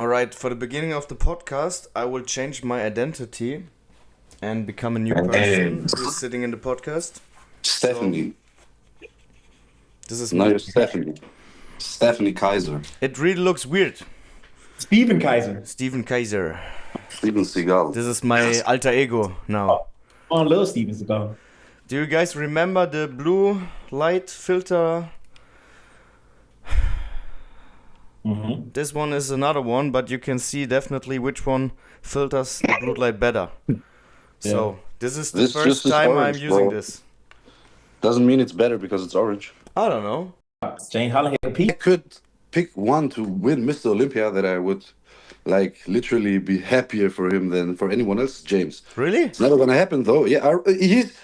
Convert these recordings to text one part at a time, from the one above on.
All right, for the beginning of the podcast, I will change my identity and become a new Hey, person who is sitting in the podcast. So, Stephanie. this is No, me. you're Stephanie. Stephanie Kaiser. It really looks weird. Steven Kaiser. Steven Kaiser. Steven Seagal. This is my alter ego now. Oh, I love Steven Seagal. Do you guys remember the blue light filter? Mm-hmm. This one is another one, but you can see definitely which one filters the blue light better. So, this is the This first just is time orange, I'm using bro. this. Doesn't mean it's better because it's orange. I don't know. Jane Holland I Pete. could pick one to win Mr. Olympia that I would literally be happier for him than for anyone else. James. Really? It's never gonna happen though. Yeah,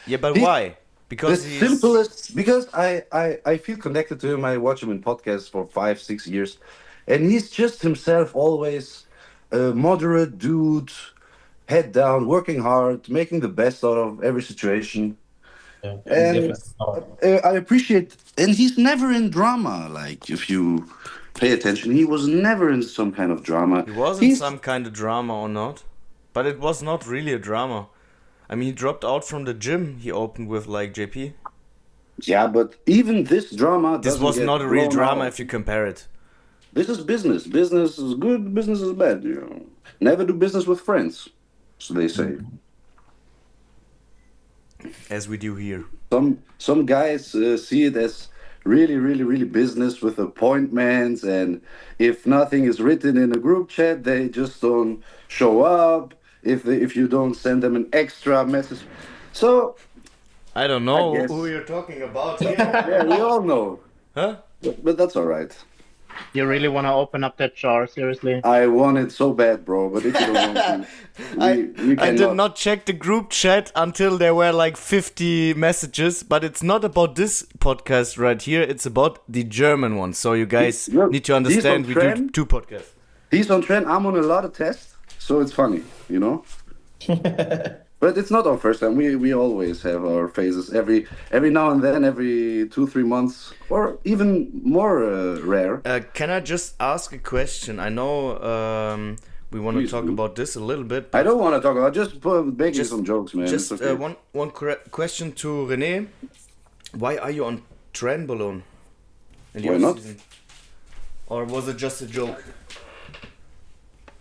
Yeah, but he's why? the Because he's... simplest. Because I feel connected to him. I watch him in podcasts for 5-6 years, and he's just himself always. A moderate dude, head down, working hard, making the best out of every situation. Yeah, And I appreciate, and he's never in drama. Like if you pay attention, he was never in some kind of drama. He was in some kind of drama or not, but it was not really a drama. I mean, he dropped out from the gym he opened with like JP. Yeah, but even this drama. This doesn't was get not a real blown drama out. if you compare it. This is business. Business is good. Business is bad. You know. Never do business with friends, so they say. As we do here. Some guys see it as really business with appointments, and if nothing is written in a group chat, they just don't show up. If you don't send them an extra message, so I don't know guess. who you're talking about here. yeah, we all know. Huh? But that's all right. You really want to open up that jar, seriously? I want it so bad, bro. But if you don't want to, we I did cannot. not check the group chat until there were like 50 messages, but it's not about this podcast right here. It's about the German one. So you guys Look, need to understand we he's do on trend. 2 podcasts. He's on trend. I'm on a lot of tests, so it's funny, you know. But it's not our first time. We always have our phases. Every now and then, every 2-3 months, or even more rare. Can I just ask a question? I know we want to Please talk do. about this a little bit. I don't want to talk about just making Just- some jokes, man. Just It's okay. one question to René. Why are you on Trenbolone? in the Why not? off-season? Or was it just a joke?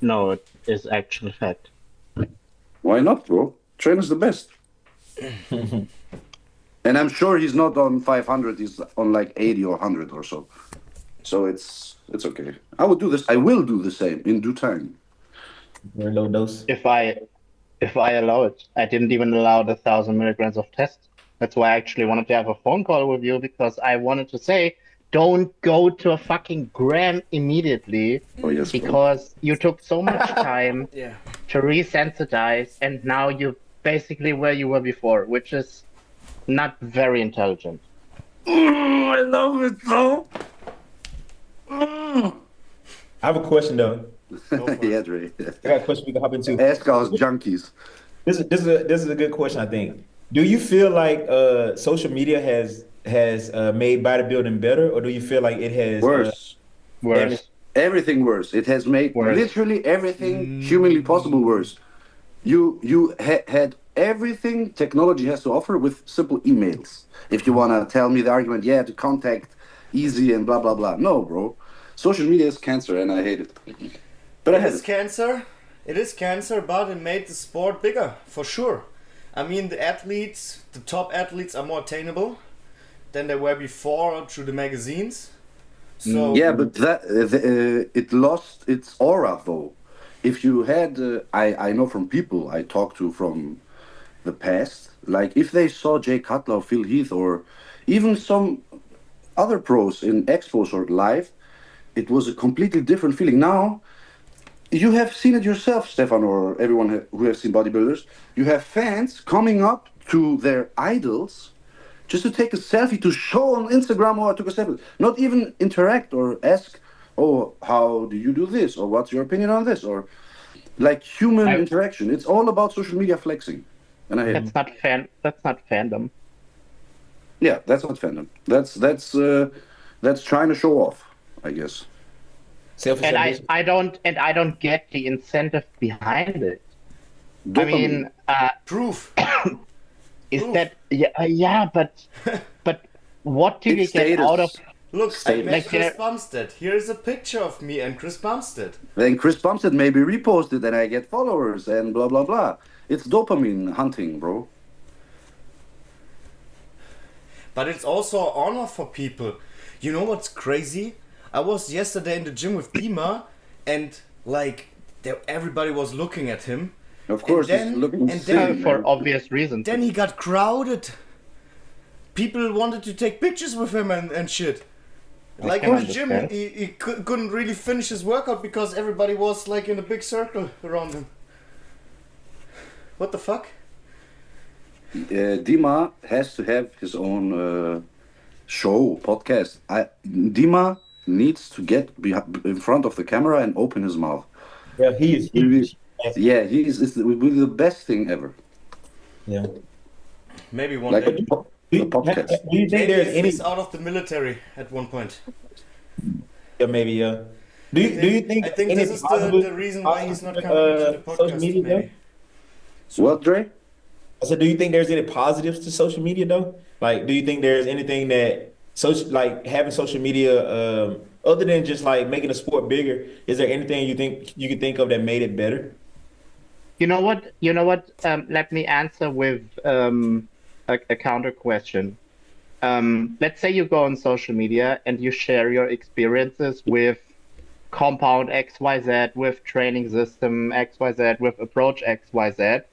No, it is actual fact. Why not, bro? Train is the best. And I'm sure he's not on 500. He's on like 80 or 100 or so. So it's okay. I would do this. I will do the same in due time. Very low dose. If I allow it, I didn't even allow the 1,000 milligrams of test. That's why I actually wanted to have a phone call with you, because I wanted to say, don't go to a fucking gram immediately, Oh yes. bro. because you took so much time Yeah. to resensitize, and now you're basically where you were before, which is not very intelligent. I love it so. I have a question though. Yeah, Dre. I got a question we can hop into. Ask us junkies. This is a good question, I think. Do you feel like social media has made bodybuilding better, or do you feel like it has Worse. Worse. Everything worse. It has made Worse. literally everything humanly possible worse. You had everything technology has to offer with simple emails. If you want to tell me the argument, yeah, to contact easy and blah blah blah. No, bro. Social media is cancer, and I hate it. But I It hate is it. cancer. It is cancer, but it made the sport bigger, for sure. I mean, the athletes, the top athletes are more attainable than they were before through the magazines. So Yeah, but that it lost its aura though. If you had, I know from people I talked to from the past, like if they saw Jay Cutler or Phil Heath or even some other pros in expos or live, it was a completely different feeling. Now, you have seen it yourself, Stefan, or everyone who has seen bodybuilders. You have fans coming up to their idols just to take a selfie to show on Instagram, or I took a selfie. Not even interact or ask, oh, how do you do this? Or what's your opinion on this? Or like human I- interaction. It's all about social media flexing. And I hate it. That's not fandom. Yeah, that's not fandom. That's trying to show off, I guess. Selfish And ambition. I don't get the incentive behind it. I Dopamine. mean, Proof. is Proof. that yeah, but what do you It's get out of? status. Look, I Status. met Like Chris there- Bumstead. Here's a picture of me and Chris Bumstead. Then Chris Bumstead maybe reposted and I get followers and blah blah blah. It's dopamine hunting, bro. But it's also an honor for people. You know what's crazy? I was yesterday in the gym with Dima, and like everybody was looking at him. Of course, then- it's looking and silly, then- for man. obvious reasons. Then he got crowded. People wanted to take pictures with him and shit. Like can in the gym, understand. he couldn't really finish his workout because everybody was like in a big circle around him. What the fuck? Dima has to have his own show podcast. Dima needs to get in front of the camera and open his mouth. Yeah, he is. Yeah, it will be the best thing ever. Yeah. Maybe one Like day. a podcast. Do you think Maybe there's if any? he's out of the military at one point. Yeah, maybe. Yeah. Do you think? I think any this is positive- the reason why he's not positive, coming to the social podcast. media, Maybe. What, Dre? I said, do you think there's any positives to social media though? Like, do you think there's anything that like having social media, other than just like making the sport bigger, is there anything you think you could think of that made it better? You know what? Let me answer with a counter question. Let's say you go on social media and you share your experiences with compound XYZ, with training system XYZ, with approach XYZ,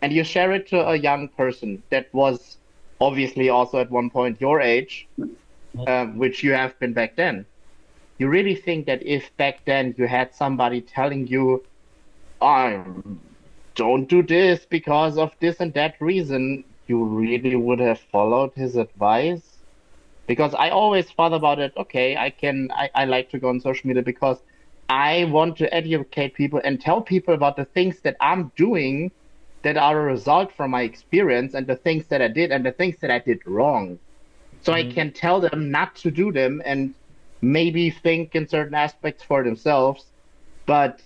and you share it to a young person that was obviously also at one point your age, which you have been back then. You really think that if back then you had somebody telling you, don't do this because of this and that reason, you really would have followed his advice? Because I always thought about it, okay, I like to go on social media because I want to educate people and tell people about the things that I'm doing that are a result from my experience and the things that I did and the things that I did wrong. So I can tell them not to do them and maybe think in certain aspects for themselves. But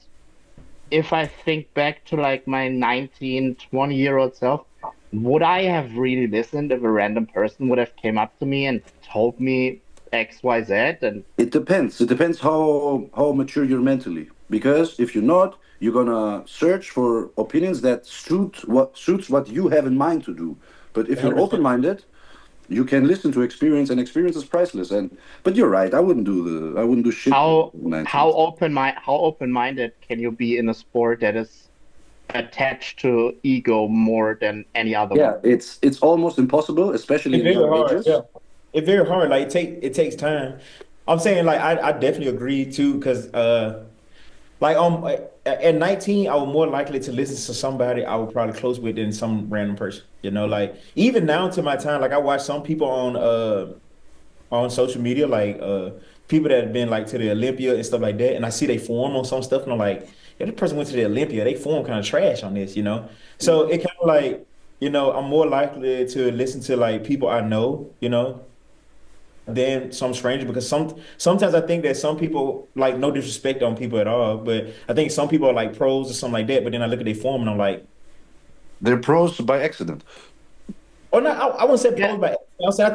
if I think back to like my 19, 20-year-old self, would I have really listened if a random person would have came up to me and told me X, Y, Z? And It depends. It depends how mature you're mentally. Because if you're not, you're gonna search for opinions that suits what you have in mind to do. But if you're 100%. open-minded, you can listen to experience, and experience is priceless. But you're right. I wouldn't do shit. how in 19. how open-minded can you be in a sport that is attached to ego more than any other Yeah, one? it's almost impossible, especially It's in very young hard. ages. Yeah, it's very hard. Like it takes time. I'm saying like I definitely agree too because like at 19 I was more likely to listen to somebody I would probably close with than some random person. You know, like even now to my time, like I watch some people on social media, like people that have been like to the Olympia and stuff like that, and I see they form on some stuff, and I'm like, yeah, this person went to the Olympia, they form kind of trash on this, you know. So it kind of like, you know, I'm more likely to listen to like people I know, you know, than some stranger because sometimes I think that some people like no disrespect on people at all, but I think some people are like pros or something like that. But then I look at their form and I'm like, They're pros by accident. or not. I wouldn't say pros, Yeah. but I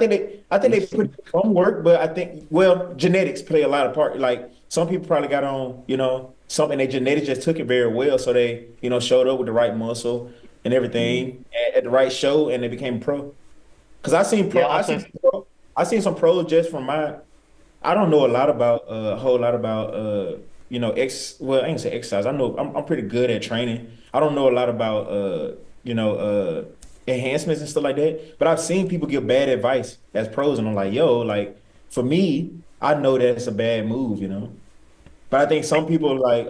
think they put some work, but I think genetics play a lot of part. Like some people probably got on, you know, something their genetics just took it very well, so they, you know, showed up with the right muscle and everything at the right show, and they became pro. Because Yeah, also- I seen some pros just from my. I don't know a whole lot about you know well I ain't say exercise. I know I'm pretty good at training. I don't know a lot about you know enhancements and stuff like that. But I've seen people give bad advice as pros, and I'm like, yo, like for me, I know that's a bad move, you know. But I think some people like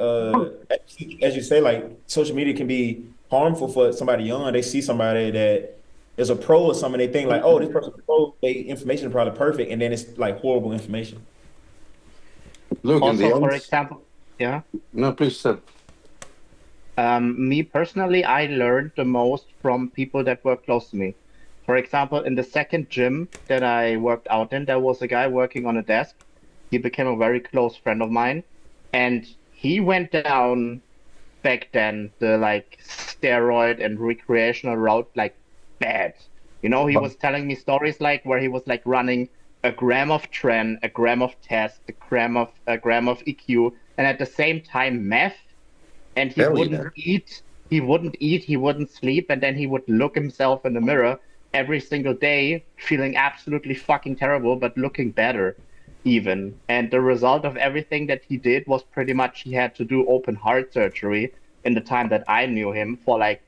as you say, like social media can be harmful for somebody young. They see somebody that is a pro or something, they think like, oh, this person's a pro, they information is probably perfect, and then it's like horrible information. Look, in the Also, for end, example, yeah. no, please, sir. Me personally, I learned the most from people that were close to me. For example, in the second gym that I worked out in, there was a guy working on a desk. He became a very close friend of mine. And he went down back then the like steroid and recreational route like bad. You know, he But was telling me stories like where he was like running a gram of tren, a gram of test, a gram of EQ, and at the same time meth, and he hell wouldn't yeah. eat, he wouldn't sleep, and then he would look himself in the mirror every single day, feeling absolutely fucking terrible, but looking better even. And the result of everything that he did was pretty much he had to do open heart surgery in the time that I knew him for like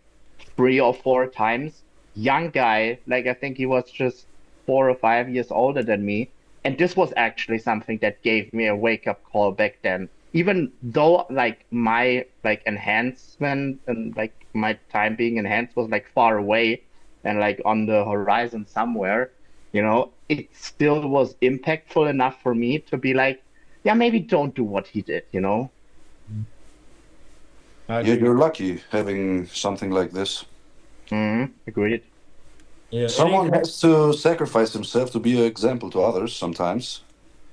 3 or 4 times. Young guy, like I think he was just 4 or 5 years older than me. And this was actually something that gave me a wake up call back then. Even though like my like enhancement and like my time being enhanced was like far away and like on the horizon somewhere, it still was impactful enough for me to be like, yeah, maybe don't do what he did. I Yeah, agree. you're lucky having something like this. Agreed. Yeah, it ain't Someone crazy. has to sacrifice himself to be an example to others sometimes.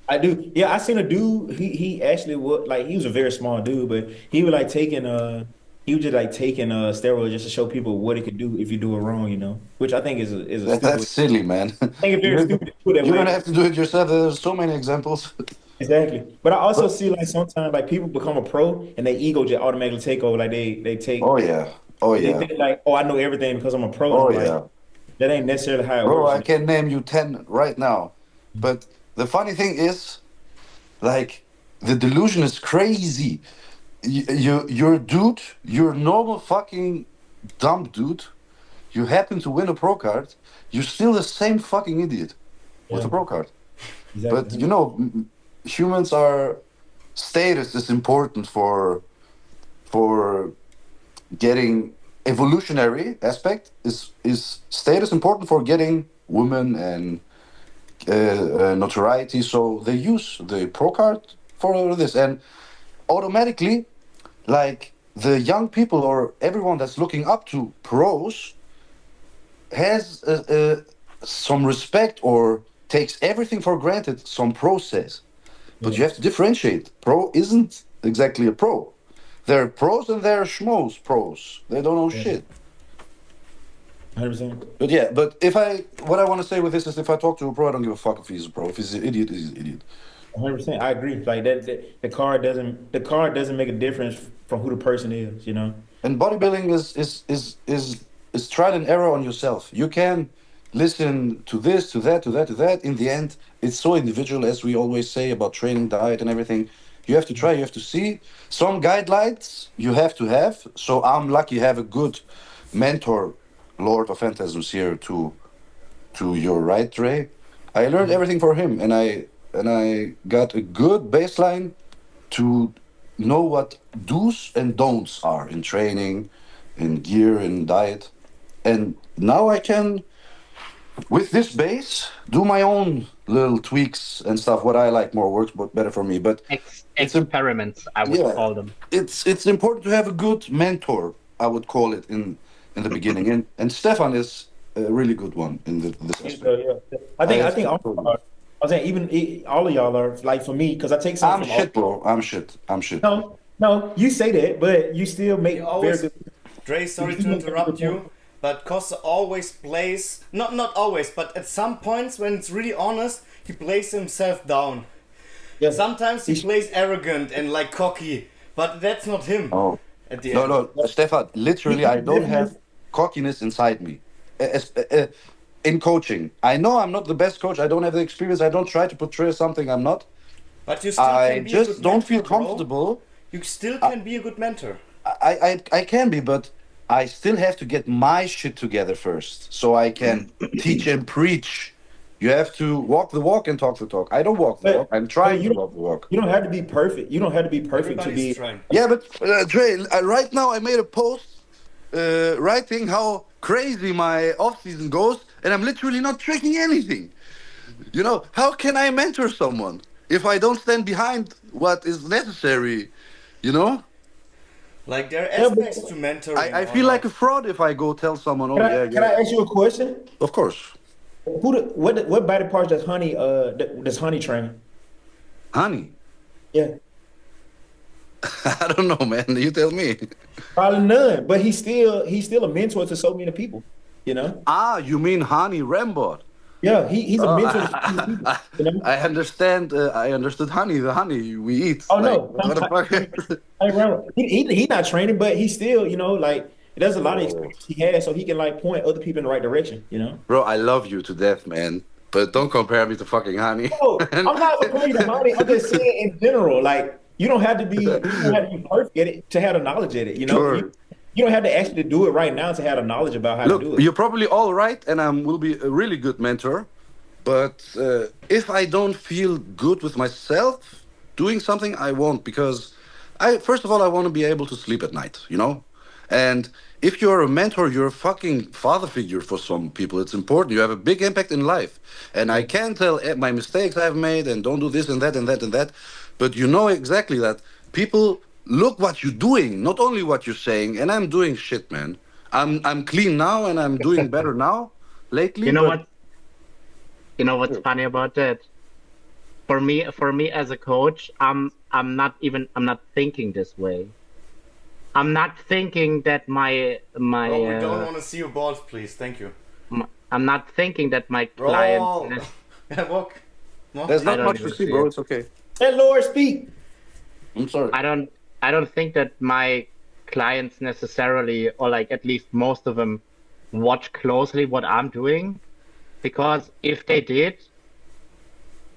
I do. Yeah, I seen a dude. He actually would like he was a very small dude, but he was just like taking steroids just to show people what it could do if you do it wrong, which I think is a stupid That's way. silly, man. I think it's very you stupid to do it that you don't way. have to do it yourself. There's so many examples. Exactly. But I also But see like sometimes like people become a pro and their ego just automatically take over. Like they oh take yeah, oh they yeah, think like, oh, I know everything because I'm a pro. And oh I'm like, yeah, that ain't necessarily how it bro. works. I can name you 10 right now. But the funny thing is, like, the delusion is crazy. You're a dude. You're a normal fucking dumb dude. You happen to win a pro card. You're still the same fucking idiot with Yeah, a pro card. But exactly. humans are status is important for getting evolutionary aspect is status important for getting women and notoriety. So they use the pro card for this, and automatically, like the young people or everyone that's looking up to pros has some respect or takes everything for granted. Some pro says. But Yeah, you have to differentiate. Pro isn't exactly a pro. There are pros and there are schmoes pros. They don't know yeah, shit. 100%. But yeah, but what I want to say with this is if I talk to a pro, I don't give a fuck if he's a pro. If he's an idiot, he's an idiot. 100%. I agree. Like the card doesn't make a difference from who the person is. And bodybuilding is trial and error on yourself. You can listen to this, to that, to that, to that. In the end, it's so individual, as we always say about training, diet, and everything. You have to try. You have to see some guidelines. You have to have. So I'm lucky have a good mentor, Lord of Phantasms here to your right, Dre. I learned everything for him, and I got a good baseline to know what do's and don'ts are in training, in gear, in diet. And now I can, with this base, do my own little tweaks and stuff. What I like more works but better for me. But it's a Experiments, I would yeah, call them. it's important to have a good mentor. I would call it in the beginning. And Stefan is a really good one in this aspect. Yeah. I I think I have think all to. y'all are. I was saying all of y'all are like for me because I take something I'm from all. shit, bro. I'm shit. I'm shit. No, no, you say that, but you still He make very always, good. Dre, You sorry still to make very good interrupt points. you, but Costa always plays, not always, but at some points when it's really honest, he plays himself down. Yeah, Sometimes he he, plays arrogant and like cocky, but that's not him Oh. at the No, end. no, Stefan, he, literally, he I don't definitely. have cockiness inside me. In coaching, I know I'm not the best coach. I don't have the experience. I don't try to portray something I'm not. But you still I can be a just good don't feel mentor, bro. comfortable. You still I, can be a good mentor. I can be, but I still have to get my shit together first so I can teach and preach. You have to walk the walk and talk the talk. I don't walk the walk. But I'm but trying to walk the walk. you don't have to be perfect. You don't have to be perfect to Everybody's be. trying. Yeah, but Dre, right now I made a post writing how crazy my off season goes, and I'm literally not tracking anything. How can I mentor someone if I don't stand behind what is necessary? You know, Like there are Yeah, aspects to but mentoring I or feel like a not. fraud if I go tell someone, can oh I yeah, can yeah, I ask you a question? of course, What body parts does Honey train? honey. Yeah, I don't know, man. You tell me. Probably none. But he's still a mentor to so many people. You know? Ah, you mean Hani Rambot? Yeah, he's a Oh, mentor to so many people. You know? I understand. I understood honey, the honey we eat. Oh Like, no, what the fuck? he's not training, but he's still, like there's a lot of Bro, experience he has, so he can like point other people in the right direction. You know. bro, I love you to death, man. But don't compare me to fucking honey. Oh, I'm not comparing to Monty. I'm just saying in general, like you don't have to be perfect at it to have the knowledge at it. You know, Sure. you don't have to actually do it right now to have the knowledge about how to Look, do it. you're probably all right, and I will be a really good mentor. But if I don't feel good with myself doing something, I won't, because first of all, I want to be able to sleep at night, you know? And if you're a mentor, you're a fucking father figure for some people. It's important. You have a big impact in life. And I can tell my mistakes I've made and don't do this and that and that and that. But you know exactly that people look what you're doing, not only what you're saying. And I'm doing shit, man. I'm clean now and I'm doing better now lately. You know but what? You know what's funny about that? For me as a coach, I'm not thinking this way. I'm not thinking that Bro, we don't want to see your balls, please. Thank you. I'm not thinking that my Bro, clients. yeah, walk. No? there's I not don't much to even see, see bro. it. It's okay. Let Lord speak. I'm sorry. I don't think that my clients necessarily, or like at least most of them, watch closely what I'm doing, because if they did,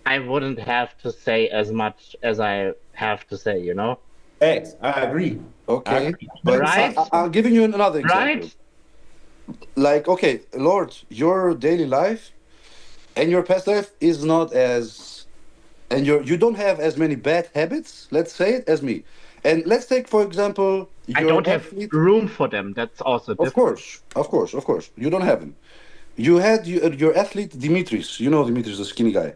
I wouldn't have to say as much as I have to say, you know? Facts. I agree. I Okay, agree. but Right? I'm giving you another example. Right? Like, okay, Lord, your daily life and your past life is not as, and you don't have as many bad habits, let's say it, as me. And let's take, for example, I your don't have athlete. room for them. That's also Of different. course, of course, of course. You don't have him. You had your athlete Dimitris. You know Dimitris, the skinny guy.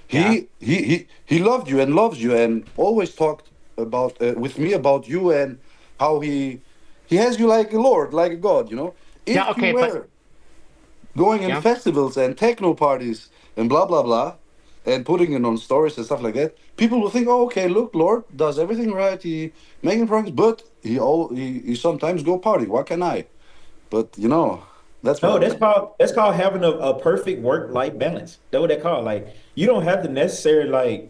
Yeah. He loved you and loves you and always talked about with me about you and how he has you like a lord, like a god. You know, Yeah, if you okay, but were going in yeah. festivals and techno parties and blah blah blah, and putting it on stories and stuff like that, people will think, oh, okay, look, Lord does everything right. He making progress, but he sometimes go party. What can I? But you know, that's what No, I'm saying. that's called having a perfect work-life balance. That's what they call it. Like you don't have to necessarily like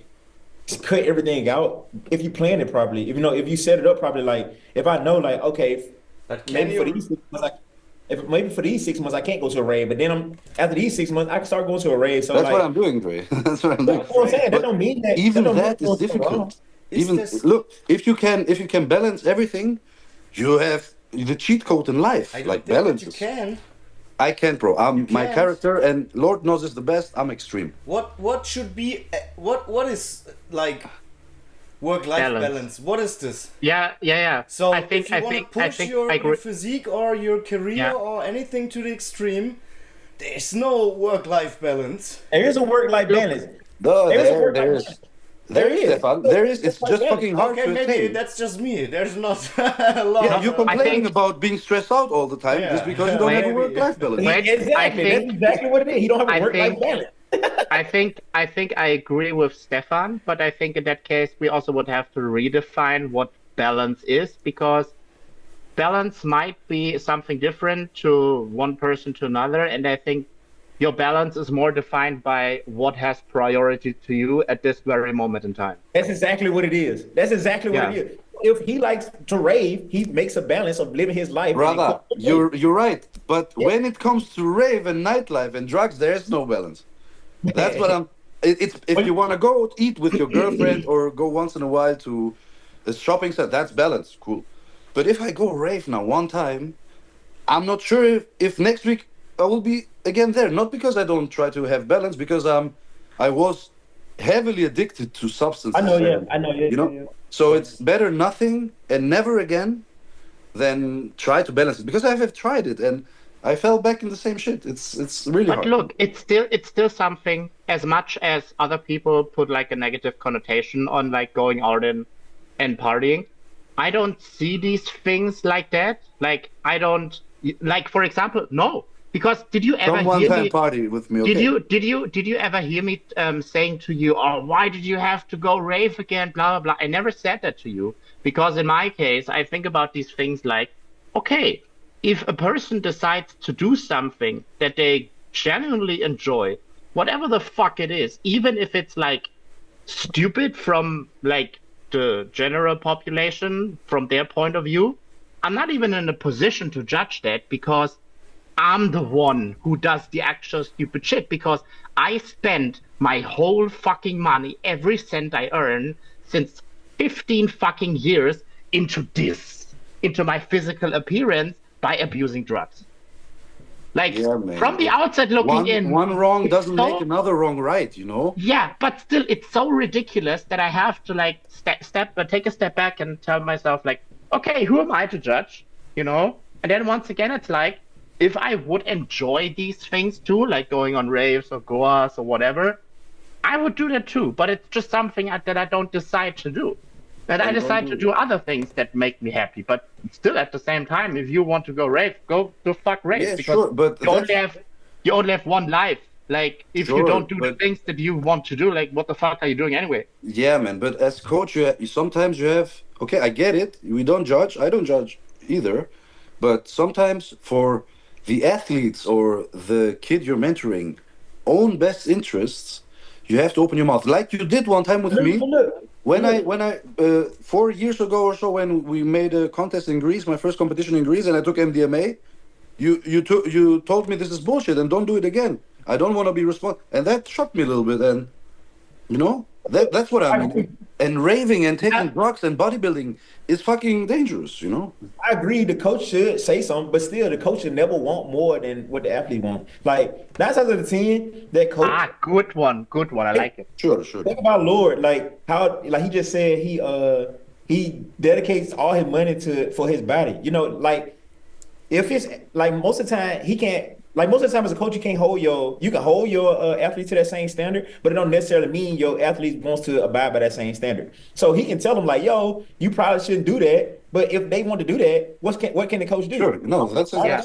cut everything out if you plan it properly. If you set it up properly, like if I know like okay, But can maybe for you? these 6 months, if maybe for these 6 months I can't go to a rave, but then after these 6 months I can start going to a rave. So That's what like I'm doing, Dre. That's what I'm doing. that's what I'm saying. That But don't mean that even don't mean that you're is doing something wrong. difficult. Is Even this? look, if you can balance everything, you have the cheat code in life. I Like don't think that you balances. can. I can't, bro. You I'm my can't. character, and Lord knows it's the best. I'm extreme. What should be? What is like work-life Balance. balance? What is this? Yeah. So I think if you want to push your agree. physique or your career Yeah. or anything to the extreme, there's no work-life balance. There is a work-life balance. Duh, There is a there work-life there balance. is. There is. Stefan. There is. It's Work-life just balance. fucking hard Okay, to maybe attain. that's just me. There's not a lot. Yeah, you're complaining think- about being stressed out all the time just Yeah. because you don't have a Maybe. work-life balance. Wait, Exactly. I That's think- exactly what it is. He don't have a I work-life think- balance. I think I agree with Stefan, but I think in that case we also would have to redefine what balance is, because balance might be something different to one person to another, and I think your balance is more defined by what has priority to you at this very moment in time. That's exactly what it is. That's exactly what it Yeah. is. If he likes to rave, he makes a balance of living his life. Brother, you're right. But Yeah. when it comes to rave and nightlife and drugs, there is no balance. That's what I'm. It's if you want to go eat with your girlfriend or go once in a while to a shopping center, that's balance, cool. But if I go rave now one time, I'm not sure if next week I will be again there. Not because I don't try to have balance, because I was heavily addicted to substances. I know, yeah. and, I know, yeah. You know, yeah. so it's better nothing and never again than try to balance it, because I have tried it and I fell back in the same shit. It's really But hard. look, it's still something. As much as other people put like a negative connotation on like going out and partying, I don't see these things like that. Like I don't like, for example, no. Because did you ever Come one hear time me? party with me, okay? Did you ever hear me saying to you, "Oh, why did you have to go rave again?" Blah blah blah. I never said that to you, Because in my case, I think about these things like, okay, if a person decides to do something that they genuinely enjoy, whatever the fuck it is, even if it's like stupid from like the general population from their point of view, I'm not even in a position to judge that because I'm the one who does the actual stupid shit because I spent my whole fucking money, every cent I earn since 15 fucking years into this, into my physical appearance by abusing drugs. Like Yeah, man. from the outside looking in, one wrong it's doesn't so- make another wrong right, you know? Yeah, but still, it's so ridiculous that I have to like take a step back and tell myself like, okay, who am I to judge, you know? And then once again, it's like, if I would enjoy these things too, like going on raves or goas or whatever, I would do that too. But it's just something that I don't decide to do. And I And don't decide do to it. do other things that make me happy. But still, at the same time, if you want to go rave, go to fuck rave. Yeah, because sure, but you only have one life. Like if you Sure, don't do the but- things that you want to do, like what the fuck are you doing anyway? Yeah, man. But as coach, sometimes you have. Okay, I get it. We don't judge. I don't judge either. But sometimes for the athletes or the kid you're mentoring, own best interests, you have to open your mouth, like you did one time with me. When I 4 years ago or so, when we made a contest in Greece, my first competition in Greece, and I took MDMA, you told me this is bullshit and don't do it again. I don't want to be responsible, and that shocked me a little bit. And you know that's what I mean. And raving and taking drugs and bodybuilding is fucking dangerous. You know. I agree. The coach should say something, but still, the coach should never want more than what the athlete wants. Like 9 times out of 10, that coach. Good one. I like it. Sure. Think about Lord, like how, like he just said, he dedicates all his money for his body. You know, like if it's like most of the time he can't. Like most of the time as a coach, you can hold your athlete to that same standard, but it don't necessarily mean your athlete wants to abide by that same standard. So he can tell them like, yo, you probably shouldn't do that. But if they want to do that, what can the coach do? Sure. No, that's All right.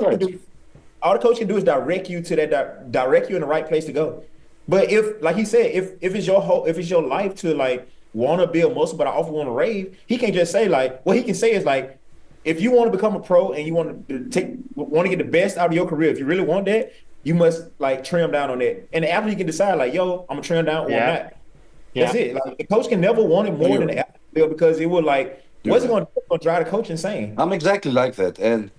all the coach can do is direct you to that, direct you in the right place to go. But if, like he said, if it's your life to like want to build muscle, but I also want to rave, he can't just say like, what he can say is like, if you want to become a pro and you want to get the best out of your career, if you really want that, you must like trim down on that. And the athlete can decide like, yo, I'm gonna trim down or not. That's it. Like the coach can never want it more than the athlete will, because it will like, what's it gonna do? It's gonna drive the coach insane. I'm exactly like that, and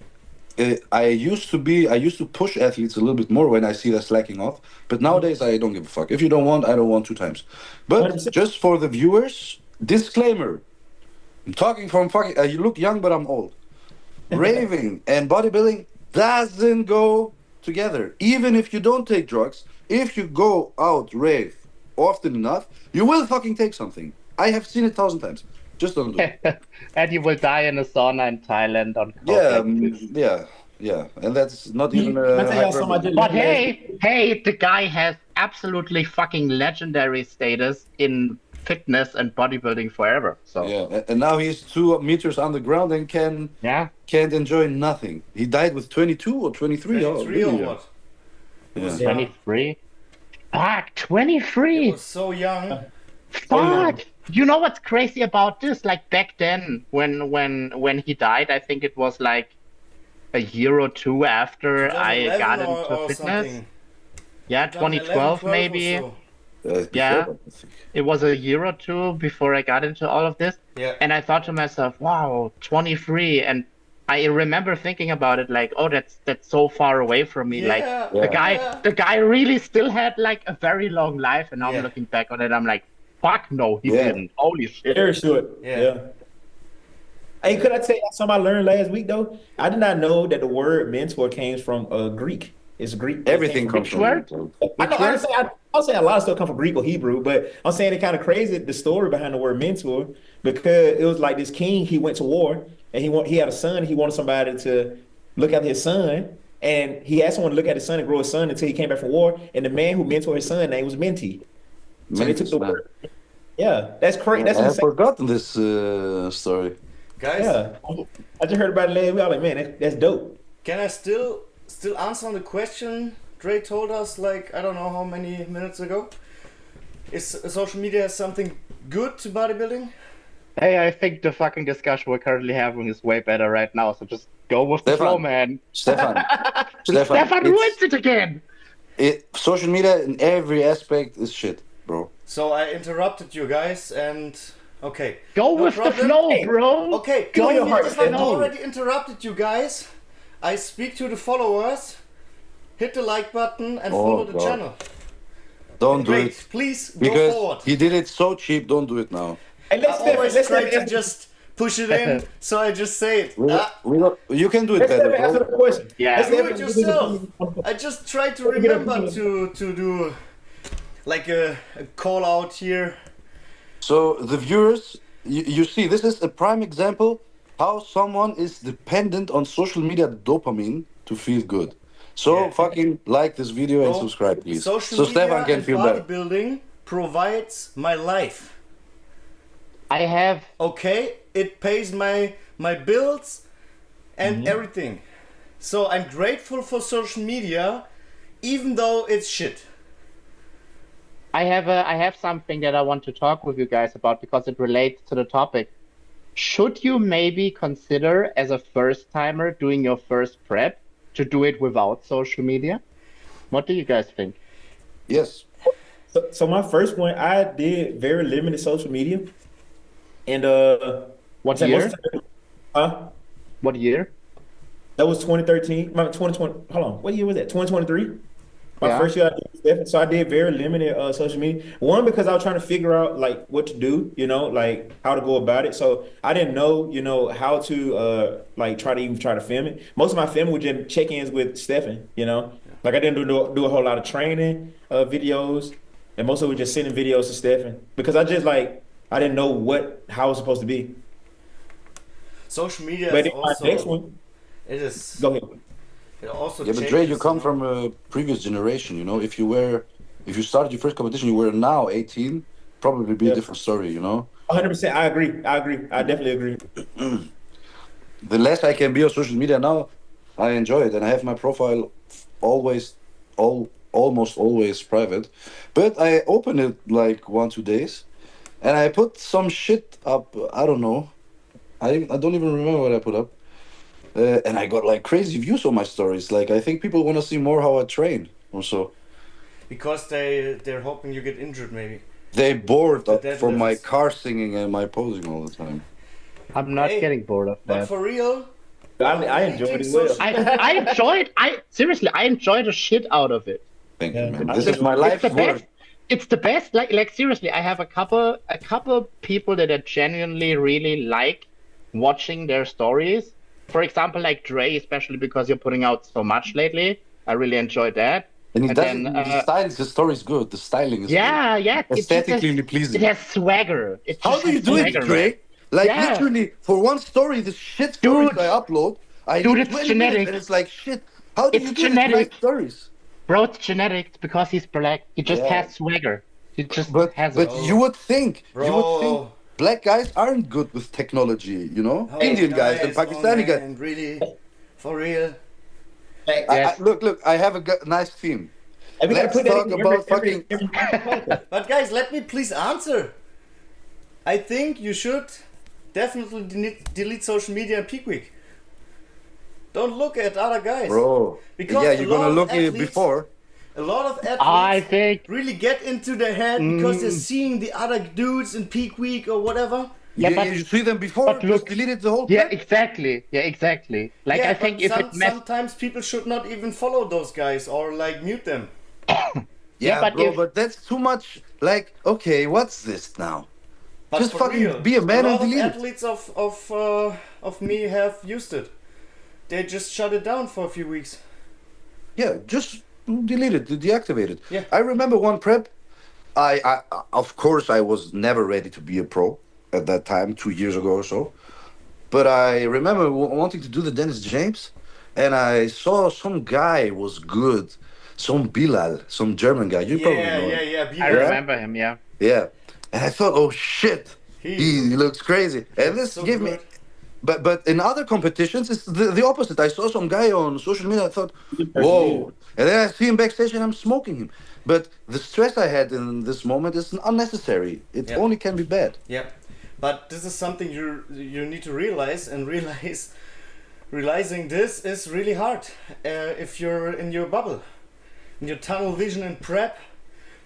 I used to push athletes a little bit more when I see they're slacking off. But nowadays I don't give a fuck. If you don't want, I don't want 2 times. But 100%. just for the viewers, disclaimer: I'm talking from fucking. You look young, but I'm old. Raving and bodybuilding doesn't go together. Even if you don't take drugs, if you go out rave often enough, you will fucking take something. I have seen it 1,000 times. Just don't do it. And you will die in a sauna in Thailand on Yeah, and that's not even. Can I tell y'all something I did But last week? hey, the guy has absolutely fucking legendary status in fitness and bodybuilding forever. So Yeah, and now he's 2 meters underground and can't enjoy nothing. He died with 22 or 23. 23 or what? Yeah. 23. Fuck, 23. He was so young. Fuck. You know what's crazy about this? Like back then, when he died, I think it was like a year or 2 after I 2011 got or into fitness. something. Yeah, 2012 12 maybe. or so. Before Yeah. that, I think. It was a year or 2 before I got into all of this. Yeah. And I thought to myself, wow, 23. And I remember thinking about it like, oh, that's so far away from me. Like the guy really still had like a very long life. And now I'm looking back on it, I'm like, fuck no, he didn't. Holy shit. Very short. Yeah. Hey, could I tell you something I learned last week though? I did not know that the word mentor came from Greek. It's Greek. Everything It came comes from from word? I I'll say a lot of stuff come from Greek or Hebrew, but I'm saying it kind of crazy the story behind the word mentor, because it was like this king, he went to war and he had a son. He wanted somebody to look after his son, and he asked someone to look at his son and grow his son until he came back from war. And the man who mentored his son name was Menti. So they took the word. Yeah, that's crazy. That's I have insane. forgotten this story. Guys, Yeah, I just heard about it last week. I was like, man, that's dope. can I still answer on the question Dre told us, like, I don't know how many minutes ago? Is social media something good to bodybuilding? Hey, I think the fucking discussion we're currently having is way better right now. So just go with the Stefan. flow, man. Stefan, Stefan ruins it again. social media in every aspect is shit, bro. So I interrupted you guys, and okay. Go No with problem. the flow, bro. Okay, Go your heart, if I Stefan. already interrupted you guys, I speak to the followers. Hit the like button and follow the God. channel. Don't do Wait, it. please go Because forward. he did it so cheap, don't do it now. Hey, let's I always let's try to just push it in, so I just say it. You can do it let's better, answer the bro. question. Yeah. Let's Do never it do yourself. the- I just try to remember to do like a call out here. So the viewers, you see, this is a prime example how someone is dependent on social media dopamine to feel good. So Yeah. fucking like this video and Bro, subscribe, please. Social So media Stefan can and feel better. bodybuilding provides my life. I have. Okay, it pays my bills and everything. So I'm grateful for social media, even though it's shit. I have something that I want to talk with you guys about because it relates to the topic. Should you maybe consider as a first timer doing your first prep to do it without social media? What do you guys think? Yes. So my first one, I did very limited social media, and What I said most year? of the time- huh? What year? That was 2013. My 2020. Hold on, what year was that? 2023. My Yeah. first year, I did Stephen. So I did very limited social media. One, because I was trying to figure out like what to do, like how to go about it. So I didn't know, how to like try to film it. Most of my filming was just check-ins with Stephen. Like I didn't do a whole lot of training videos, and most of it was just sending videos to Stephen because I just like I didn't know how it was supposed to be. Social media But is then my also next one, it is go ahead. it also Yeah, but changes, Dre, you come from a previous generation, If you started your first competition, you were now 18, probably be a Yeah. different story, 100%. I agree. I definitely agree. The less I can be on social media now, I enjoy it, and I have my profile almost always private. But I open it like 1-2 days, and I put some shit up. I don't know. I don't even remember what I put up. And I got like crazy views on my stories. Like I think people want to see more how I train. Also, because they're hoping you get injured maybe. they bored The up from my deadlifts. car singing and my posing all the time. I'm not Hey, getting bored of But that. for real, I enjoyed it as well. I enjoyed. I enjoyed the shit out of it. Thank Yeah, you, man. I This think is my It's life's the best. work. It's the best. Like seriously, I have a couple people that I genuinely really like watching their stories. For example, like Dre, especially because you're putting out so much lately. I really enjoyed that. And he And doesn't. then, The story is good. The styling is Yeah, yeah. good. Aesthetically It pleasing. has swagger. It How just do you has do it, swagger, Dre? man. Like Yeah. literally, for one story, the shit stories Dude. I upload, I Dude, need it's 20 minutes, genetic. and it's like shit. How do It's you do this genetic. nice stories? Bro, it's genetics because he's black. He just Yeah. has swagger. He just But has but it. you would think Bro. black guys aren't good with technology, Oh, Indian guys and Pakistani guys. man, really, for real. Yes. Look, I have a nice theme. And we gotta Let's put that talk in about every- fucking. But guys, let me please answer. I think you should definitely delete social media in peak week. Don't look at other guys. Bro, Because yeah, a you're lot gonna of look athletes- before. A lot of I athletes think. really get into their head because they're seeing the other dudes in peak week or whatever. Yeah, you, but- you see them before, but just look- deleted the whole Yeah, prep. exactly. Yeah, exactly. Like Yeah, I think but if it mess. sometimes people should not even follow those guys or like mute them. Yeah, but bro, if- but that's too much. Like, okay, what's this now? But Just for fucking real, be a man a and lot of delete it. athletes of me have used it. They just shut it down for a few weeks. Yeah, just delete it, deactivate it. Yeah. I remember one prep. I of course I was never ready to be a pro at that time, 2 years ago or so. But I remember wanting to do the Dennis James, and I saw some guy was good, some Bilal, some German guy. You probably know him. Yeah. I Bilal. remember him. Yeah. Yeah, and I thought, oh shit, he looks crazy. And this so gave me. good. But in other competitions, it's the opposite. I saw some guy on social media. I thought, whoa, and then I see him backstage and I'm smoking him. But the stress I had in this moment is unnecessary. It Yeah. only can be bad. Yeah, But this is something you need to realize, and realizing this is really hard if you're in your bubble, in your tunnel vision and prep.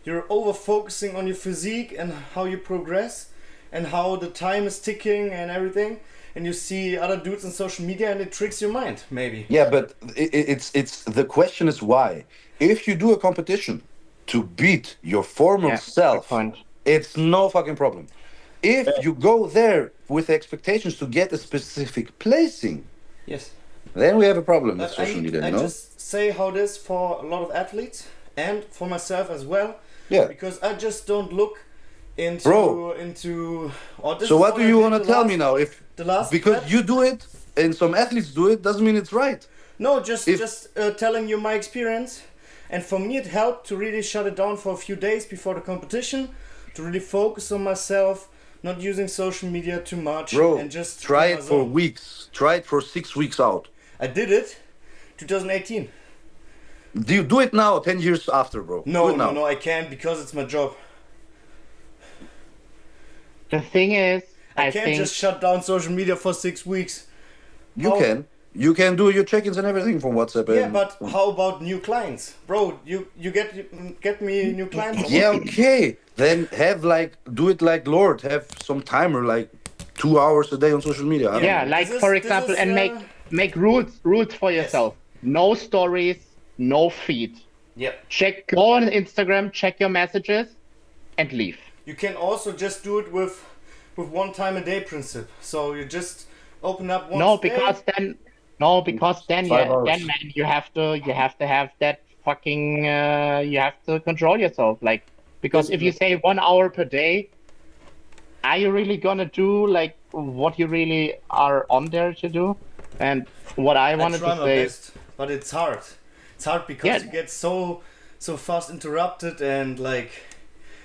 You're over focusing on your physique and how you progress and how the time is ticking and everything, and you see other dudes on social media and it tricks your mind, maybe. Yeah, but it's the question is why. If you do a competition to beat your former Yeah, self, good point. it's no fucking problem. If you go there with expectations to get a specific placing, Yes. then we have a problem with But social media, I you know? just say how it is for a lot of athletes and for myself as well. Yeah. Because I just don't look into Bro. Or this So is what do I you did want to the tell last- me now? If the last because prep? you do it and some athletes do it, doesn't mean it's right. No, just If- telling you my experience, and for me it helped to really shut it down for a few days before the competition, to really focus on myself, not using social media too much, Bro, and just try in my it for zone. weeks. Try it for 6 weeks out. I did it, 2018. Do you do it now, 10 years after, bro? Do No, it now. no, I can't because it's my job. The thing is, I I can't think just shut down social media for 6 weeks. You How- can. You can do your check-ins and everything from WhatsApp. Yeah, and- but how about new clients, bro? You get me new clients. or Yeah, what? okay. Then do it like Lord. Have some timer, like 2 hours a day on social media. I don't yeah, know. like This is- for this example, is, and make rules for yourself. No stories, no feed. Yep. Go on Instagram, check your messages, and leave. You can also just do it with one time a day principle. So you just open up once No, a day. because then 5 hours. then man, you have to have that fucking you have to control yourself. Like, because if you say 1 hour per day, are you really gonna do like what you really are on there to do? And what I I wanted try to my say, best, but it's hard. It's hard because Yeah. you get so fast interrupted, and like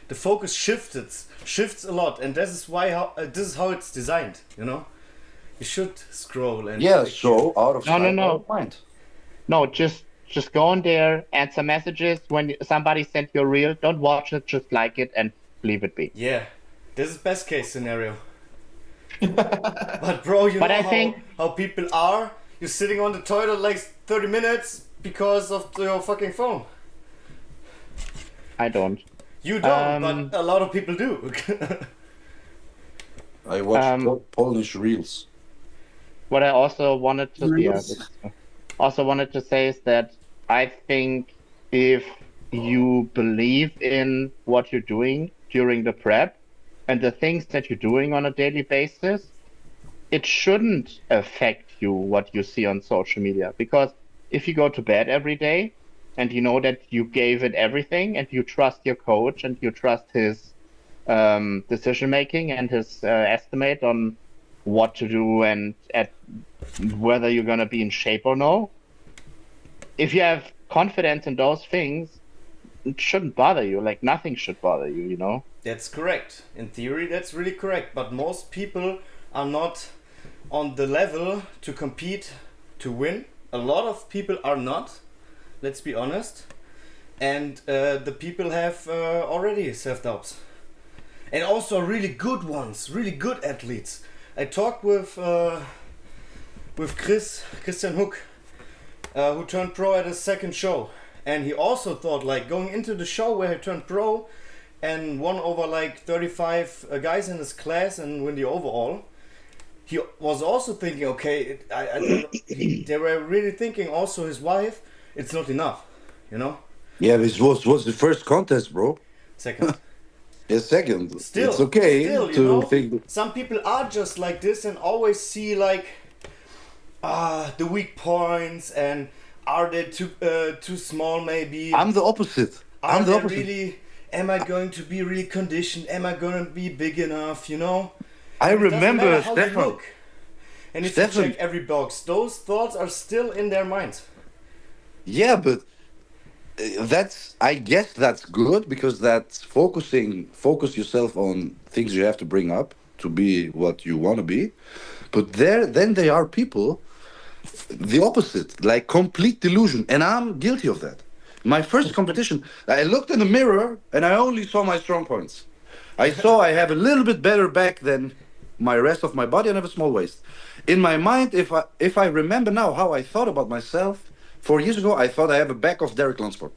the focus shifts a lot, and this is this is how it's designed. You know, you should scroll and Yeah, so out of No, sight, no. out of mind. no, just go on there, answer messages when somebody sent you a reel. Don't watch it, just like it and leave it be. yeah, this is best case scenario. But bro, you But know I think- how people are. You're sitting on the toilet like 30 minutes because of your fucking phone. I don't. You don't, Um, but a lot of people do. I watch Um, Polish reels. What I also wanted to Reels. also wanted to say is that I think if you believe in what you're doing during the prep and the things that you're doing on a daily basis, it shouldn't affect you what you see on social media. Because if you go to bed every day and you know that you gave it everything and you trust your coach and you trust his decision making and his estimate on what to do and at whether you're gonna be in shape or no. If you have confidence in those things, it shouldn't bother you. Like nothing should bother you, you know? That's correct. In theory, that's really correct. But most people are not on the level to compete to win. A lot of people are not. Let's be honest. And the people have already self-doubts. And also really good ones, really good athletes. I talked with Christian Hook, who turned pro at his second show. And he also thought, like, going into the show where he turned pro and won over like 35 guys in his class and win the overall, he was also thinking, okay, they were really thinking, also his wife, it's not enough, you know? Yeah, this was the first contest, bro. Second. Yeah, second. Still, it's okay still, you to know, think. some people are just like this and always see like the weak points and are they too small maybe? I'm the opposite. Are I'm the they opposite. really? Am I going to be really conditioned? Am I going to be big enough? You know. I It doesn't remember matter how you Stefan. look. And if Stefan- you check every box, those thoughts are still in their minds. Yeah, but I guess that's good because that's focus yourself on things you have to bring up to be what you want to be. But then there are people, the opposite, like complete delusion, and I'm guilty of that. My first competition, I looked in the mirror and I only saw my strong points. I saw I have a little bit better back than my rest of my body and have a small waist. In my mind, if I remember now how I thought about myself 4 years ago, I thought I have a back of Derek Lansford.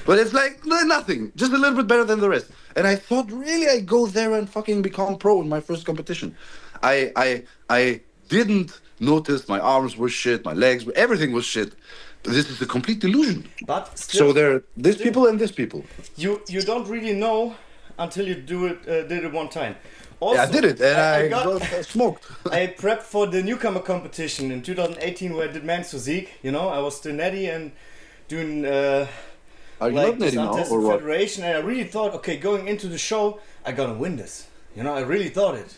But it's like nothing, just a little bit better than the rest. And I thought, really, I go there and fucking become pro in my first competition. I didn't notice my arms were shit, my legs, everything was shit. This is a complete delusion. But still, So there are this people and this people. you don't really know until you did it one time. Also, Yeah, I did it, and I got smoked. I prepped for the newcomer competition in 2018 where I did men's physique. You know, I was still natty and doing Are you like not this natty now, untested or what? federation, and I really thought, okay, going into the show, I gotta win this. You know, I really thought it.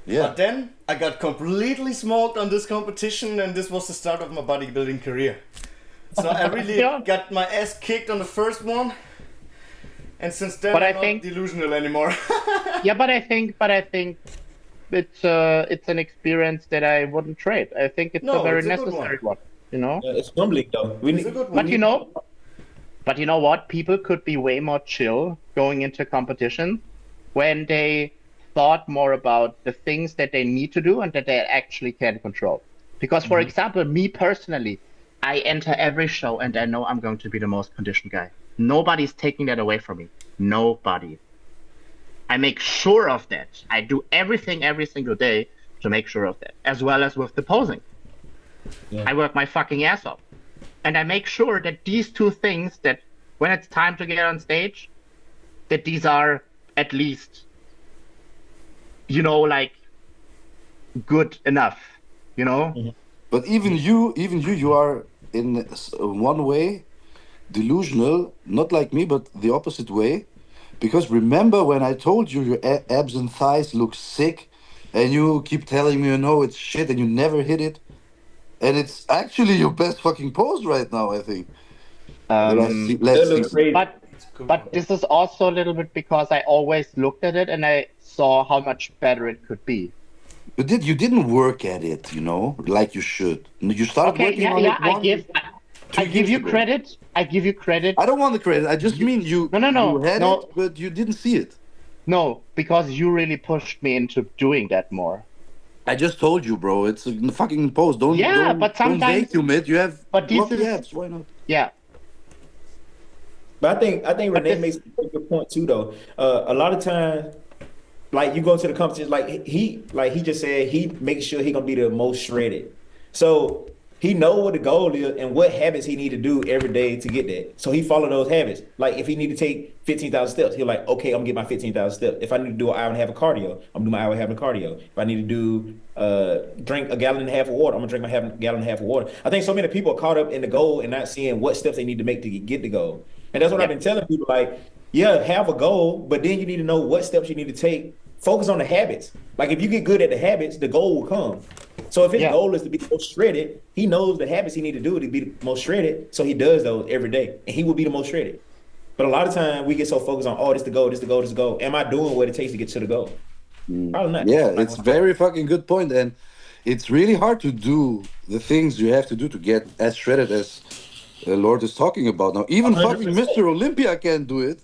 Yeah. But then I got completely smoked on this competition, and this was the start of my bodybuilding career. So I really Yeah. got my ass kicked on the first one, and since then But I'm I not think- delusional anymore. Yeah, but I think it's an experience that I wouldn't trade. I think it's No, a very it's a good necessary one. You know. It's humbling though. It's a good one. But you know what? People could be way more chill going into competition when they thought more about the things that they need to do and that they actually can control. Because, for example, me personally, I enter every show and I know I'm going to be the most conditioned guy. Nobody's taking that away from me. Nobody. I make sure of that. I do everything every single day to make sure of that, as well as with the posing. Yeah. I work my fucking ass off. And I make sure that these two things, that when it's time to get on stage, that these are at least, you know, like good enough, you know? But even you are in one way delusional, not like me, but the opposite way. Because remember when I told you your abs and thighs look sick, and you keep telling me, you know, it's shit, and you never hit it, and it's actually your best fucking pose right now, I think. Let's see. That looks crazy. But this is also a little bit because I always looked at it and I saw how much better it could be. You didn't work at it, you know, like you should. You started Okay, working yeah, on yeah, it I give you ago. credit. I give you credit. I don't want the credit. I just mean you. No, You had no. it, but you didn't see it. No, because you really pushed me into doing that more. I just told you, bro. It's a fucking pose. Don't But don't sometimes- vacuum it. You have But this blocky is- abs. Why not? Yeah. But I think Renee this- makes a good point too, though. A lot of times, like you go to the competition, like he just said, he makes sure he gonna be the most shredded. So he know what the goal is and what habits he need to do every day to get that. So he follow those habits. Like if he need to take 15,000 steps, he'll like, okay, I'm gonna get my 15,000 steps. If I need to do an hour and a half of cardio, I'm gonna do my hour and a half of cardio. If I need to do drink a gallon and a half of water, I'm gonna drink my gallon and a half of water. I think so many people are caught up in the goal and not seeing what steps they need to make to get the goal. And that's what I've been telling people, like, yeah, have a goal, but then you need to know what steps you need to take. Focus on the habits. Like if you get good at the habits, the goal will come. So if his goal is to be the most shredded, he knows the habits he need to do to be the most shredded. So he does those every day, and he will be the most shredded. But a lot of time we get so focused on, oh, this the goal, this the goal, this the goal. Am I doing what it takes to get to the goal? Probably not. Yeah, it's very fucking good point, and it's really hard to do the things you have to do to get as shredded as Lord is talking about now. Even 100%. fucking Mr. Olympia can't do it.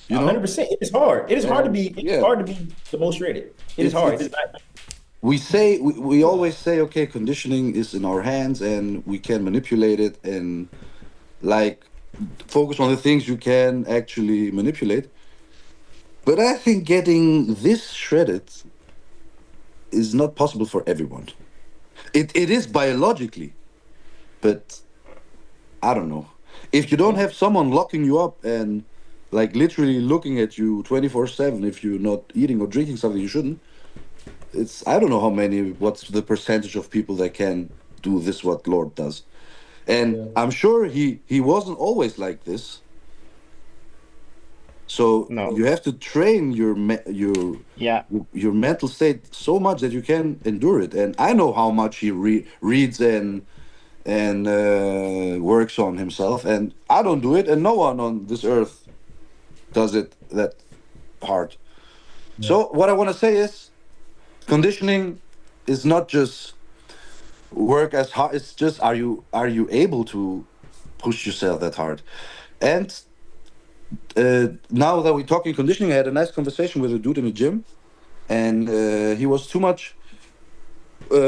You know, 100%. It's hard. It is hard to be. It's Yeah. hard to be the most shredded. It is hard. It is not. we always say, okay, conditioning is in our hands and we can manipulate it and like focus on the things you can actually manipulate. But I think getting this shredded is not possible for everyone. It is biologically, but I don't know. If you don't have someone locking you up and like literally looking at you 24/7 if you're not eating or drinking something you shouldn't, I don't know what's the percentage of people that can do this what Lord does. And I'm sure he wasn't always like this. So No. you have to train your mental state so much that you can endure it. And I know how much he reads and works on himself, and I don't do it, and no one on this earth does it that hard. So what I want to say is, conditioning is not just work as hard. It's just are you able to push yourself that hard? And now that we're talking conditioning, I had a nice conversation with a dude in the gym, and he was too much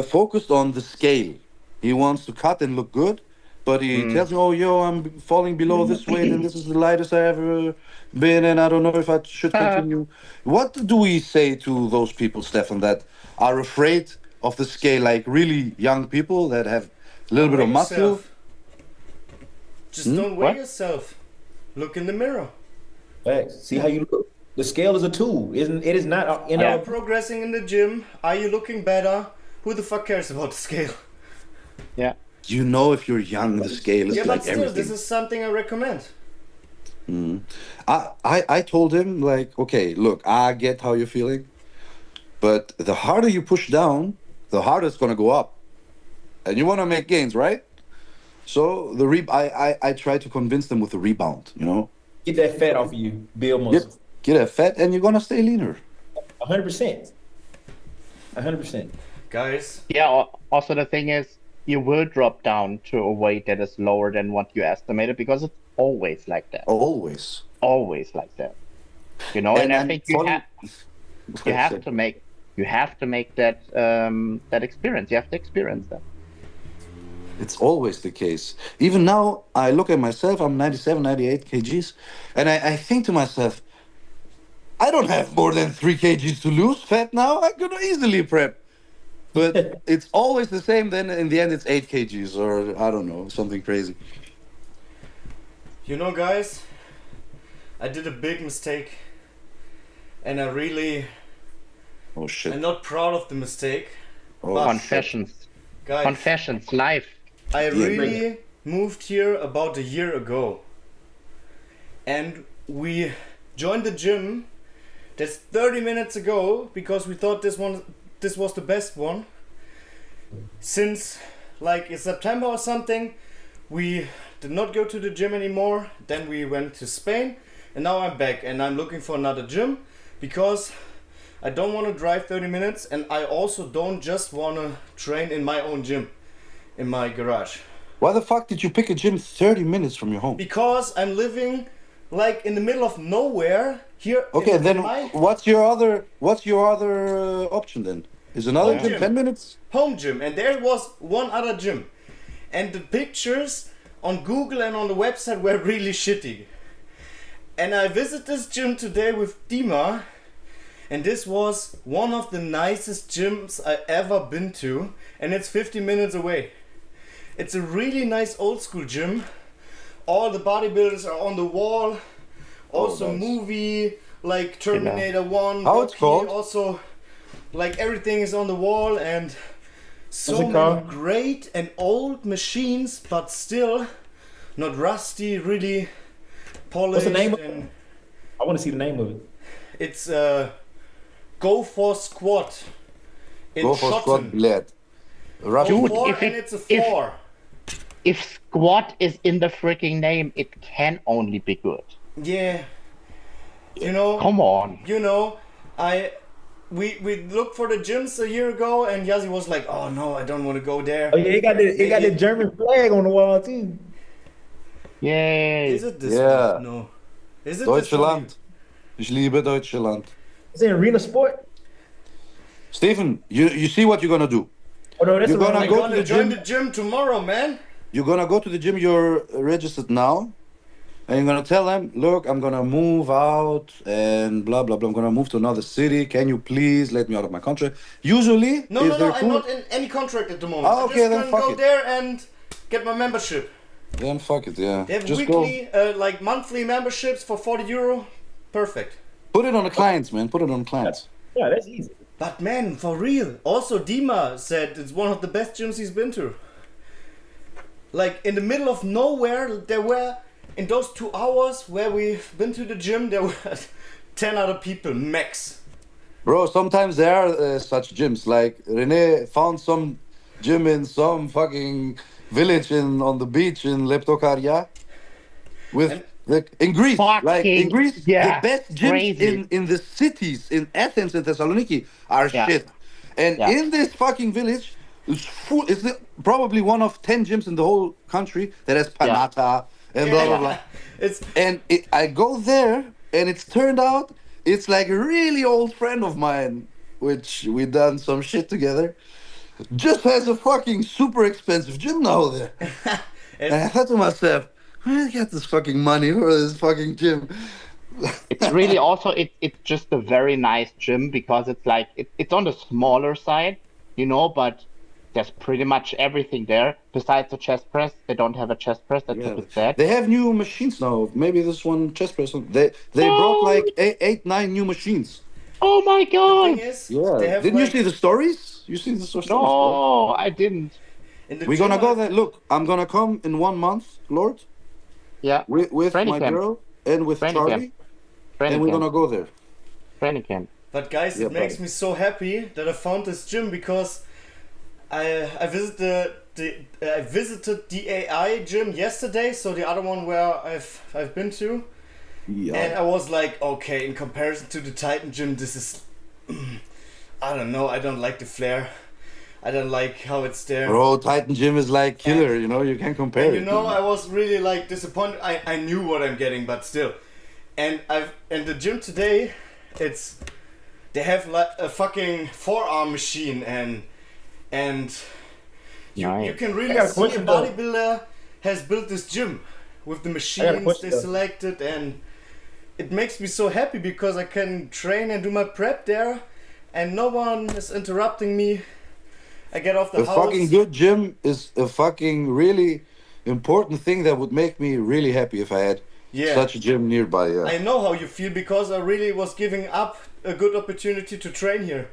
focused on the scale. He wants to cut and look good, but he tells me, "Oh, yo, I'm falling below this weight, and this is the lightest I ever been, and I don't know if I should continue." What do we say to those people, Stefan, that are afraid of the scale, like really young people that have a little bit of Weigh muscle? yourself. Just don't weigh What? yourself. Look in the mirror. Facts. See how you look. The scale is a tool. Isn't it? Is not in Are our you progressing in the gym? Are you looking better? Who the fuck cares about the scale? Yeah. You know, if you're young, the scale is Yeah, like but still, everything. this is something I recommend. I told him, like, okay, look, I get how you're feeling, but the harder you push down, the harder it's gonna go up, and you want to make gains, right? So I try to convince them with the rebound, you know, get that fat off of you, build get muscle. get a fat, and you're gonna stay leaner. 100%. 100%. Guys, Yeah. Also, the thing is, you will drop down to a weight that is lower than what you estimated because it's always like that. Always. Always like that. You know, and I think you have to make that that experience. You have to experience that. It's always the case. Even now, I look at myself, I'm 97, 98 kgs, and I think to myself, I don't have more than 3 kgs to lose fat now. I could easily prep. But it's always the same. Then in the end, it's 8 kgs or I don't know, something crazy. you know, guys, I did a big mistake, and Oh shit. I'm not proud of the mistake. Oh, but- Confessions. Guys, Confessions. Life. I Yeah, really moved here about a year ago, and we joined the gym. That's 30 minutes ago because we thought this was the best one. Since like in September or something, we did not go to the gym anymore. Then we went to Spain, and now I'm back and I'm looking for another gym because I don't want to drive 30 minutes, and I also don't just want to train in my own gym, in my garage. Why the fuck did you pick a gym 30 minutes from your home? Because I'm living like in the middle of nowhere here. Okay, in then my what's your other option then? Is another Home gym gym. 10 minutes? home gym, and there was one other gym, and the pictures on Google and on the website were really shitty. And I visited this gym today with Dima, and this was one of the nicest gyms I ever been to, and it's 50 minutes away. It's a really nice old school gym. All the bodybuilders are on the wall. Also nice. movie like Terminator 1. How it's Rocky, called? Also, like everything is on the wall, and so What's it many called? great and old machines, but still not rusty, really polished. What's the name of it? And I want to see the name of it. it's Go for Squat. In Go for Schotten. squat bled. Russian. Dude, Four if and it- it's a if- 4. If squat is in the freaking name, it can only be good. Yeah. You know, Come on. we looked for the gyms a year ago, and Yazzie was like, "Oh no, I don't want to go there." Oh yeah, it got the German flag on the wall too. Yay. Is it this Yeah. one? No. Is it this one? Deutschland. Ich liebe Deutschland. It's in Arena Sport. Stephen, you see what you're gonna do. Oh no, that's You're the gonna I'm wrong. go to gonna the join gym. the gym tomorrow, man. You're gonna go to the gym you're registered now, and you're gonna tell them, look, I'm gonna move out and blah blah blah. I'm gonna move to another city. Can you please let me out of my contract? Usually, No, if no, they're I'm cool, not in any contract at the moment. Oh, okay, I'm then just fuck gonna go it. there and get my membership. then fuck it, yeah. They have Just go. weekly, like monthly memberships for €40. Perfect. Put it on the clients, man. Put it on the clients. Yeah, that's easy. But man, for real. Also, Dima said it's one of the best gyms he's been to. Like in the middle of nowhere, there were in those 2 hours where we've been to the gym, there were 10 other people max. Bro, sometimes there are such gyms. Like Rene found some gym in some fucking village on the beach in Leptokaria. With in Greece, like in Fucking- Greece, yeah, the best gyms crazy. in the cities in Athens and Thessaloniki are Yeah. shit. And Yeah. in this fucking village, it's full. It's probably one of 10 gyms in the whole country that has panata and blah blah blah. It's And I go there, and it's turned out it's like a really old friend of mine which we done some shit together, just has a fucking super expensive gym now there. And I thought to myself, where did I get this fucking money for this fucking gym? It's really also it's just a very nice gym because it's like it's on the smaller side, but there's pretty much everything there besides the chest press. They don't have a chest press. That's a Yeah, bit sad. they have new machines now. Maybe this one chest press. They brought like eight, 9 new machines. Oh my The god! thing is, Yeah. they have Didn't you like, see the stories? You see the stories? bro? No, I didn't. in the We're gym gonna go I- there. Look, I'm gonna come in 1 month, Lord, Yeah, with Training my camp. girl and with Training Charlie, camp. Training and we're camp. gonna go there. Training camp. But guys, Yeah, it makes buddy. me so happy that I found this gym because I visited the AI gym yesterday, so the other one where I've been to, Yeah. and I was like, okay, in comparison to the Titan gym, this is I don't know, I don't like the flare. I don't like how it's there. Bro, Titan Gym is like killer. You can't compare And it. you know, man. I was really like disappointed. I knew what I'm getting, but still. And the gym today, they have like a fucking forearm machine and you Nice. can I really got a see a question, though. bodybuilder has built this gym with the got a machines question, they though. selected, and it makes me so happy because I can train and do my prep there and no one is interrupting me. I get off the A house. fucking good gym is a fucking really important thing that would make me really happy if I had Yeah. such a gym nearby. Yeah. I know how you feel because I really was giving up a good opportunity to train here.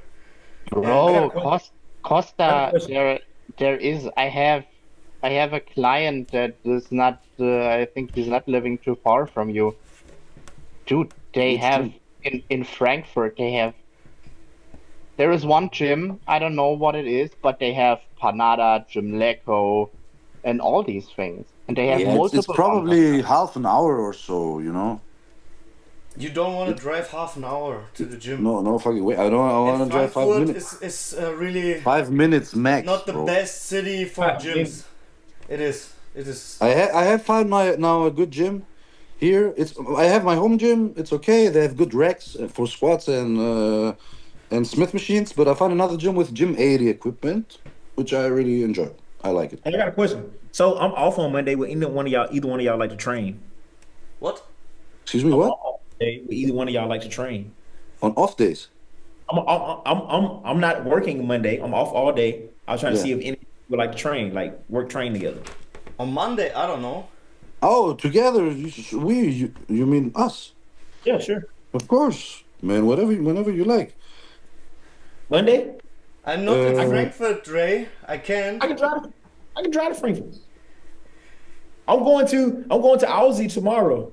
Bro, I got Costa, a question. there is. I have a client that is not. I think he's not living too far from you. Dude, they Which have gym? in Frankfurt. They have. There is one gym. I don't know what it is, but they have Panada, Gymleco, and all these things, and they have Yeah, it's multiple. probably half an hour or so. You don't want to drive half an hour to the gym. No fucking way. I want to And drive 5 Frankfurt minutes. is really 5 minutes max. not the bro. best city for 5 gyms. minutes. It is. It is. I have found now a good gym here. I have my home gym. It's okay. They have good racks for squats and Smith machines. But I found another gym with Gym 80 equipment, which I really enjoy. I like it. Hey, I got a question. So I'm off on Monday. Would either one of y'all like to train? What? Excuse me, what? Off Monday, would either one of y'all like to train? On off days? I'm not working Monday. I'm off all day. I was trying to Yeah. see if any would like to train, like train together. On Monday, I don't know. Oh, together. You mean us? Yeah, sure. Of course, man. Whenever you like. Monday, I'm not in Uh, Frankfurt, Dre. I can't. I can drive to Frankfurt. I'm going to Aussie tomorrow.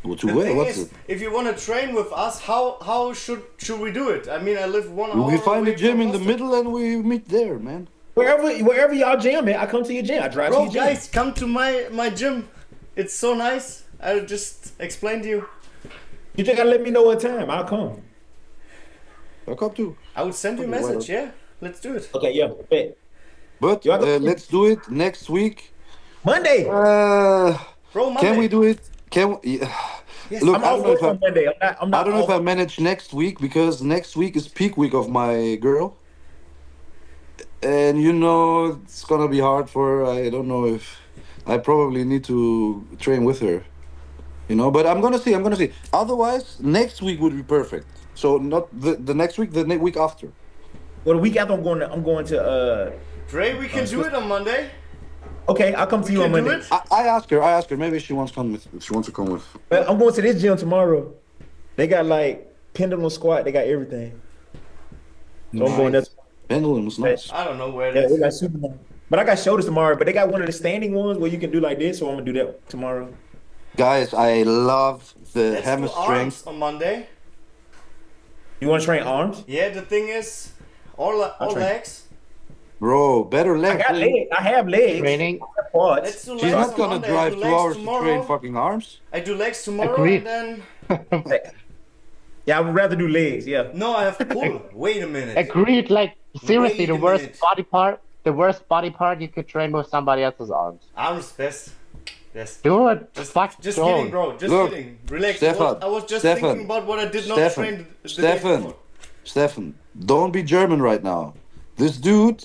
Well, to The where? thing What's is, it? if you want to train with us, how should we do it? I mean, I live 1 hour. We find away a gym from in the Boston. middle and we meet there, man. Wherever y'all jam at, I come to your gym. I drive to Bro, your gym. guys, come to my gym. It's so nice. I'll just explain to you. You just gotta let me know what time. I'll come. I'll come too. I will send you a Okay, message. well. Yeah, let's do it. Okay, yeah, bet. But You are the- let's do it next week. Monday. Bro, Monday. Can we do it? Can we? Yes, Look, I'm I off don't know work if I, on Monday. I'm not I don't know if off. I manage next week because next week is peak week of my girl, and it's gonna be hard for her. I don't know if I probably need to train with her, But I'm gonna see. Otherwise, next week would be perfect. So not the next week, the week after. Well, the week after I'm going to Dre, we can do it on Monday. okay, I'll come to We you on can do Monday. it. I asked her. Maybe she wants to come with. If she wants to come with. But I'm going to this gym tomorrow. They got like pendulum squat. They got everything. So I'm going there. Pendulum is nice. I don't know where Yeah, it they is. got Superman. But I got shoulders tomorrow. But they got one of the standing ones where you can do like this. So I'm gonna do that tomorrow. Guys, I love the Let's hammer do strength. arms on Monday. You want to train arms? Yeah, the thing is, all train. legs. Bro, better I leg. got legs. I have legs. Training. I have quads. Let's do legs She's not on gonna Monday. I drive do 2 legs hours to tomorrow. train fucking arms. I do legs tomorrow Agreed. and then Yeah, I would rather do legs. Yeah. no, I have pull. Wait a minute. Agreed. Like seriously, Wait a the worst minute. body part. The worst body part you could train with somebody else's arms. Arms best. Yes. Do it. Just Just kidding, don't. bro. Just Look, kidding. Relax. Stefan, I was just Stefan, thinking about what I did not Stefan, train the day Stefan. before. Stefan, don't be German right now. This dude,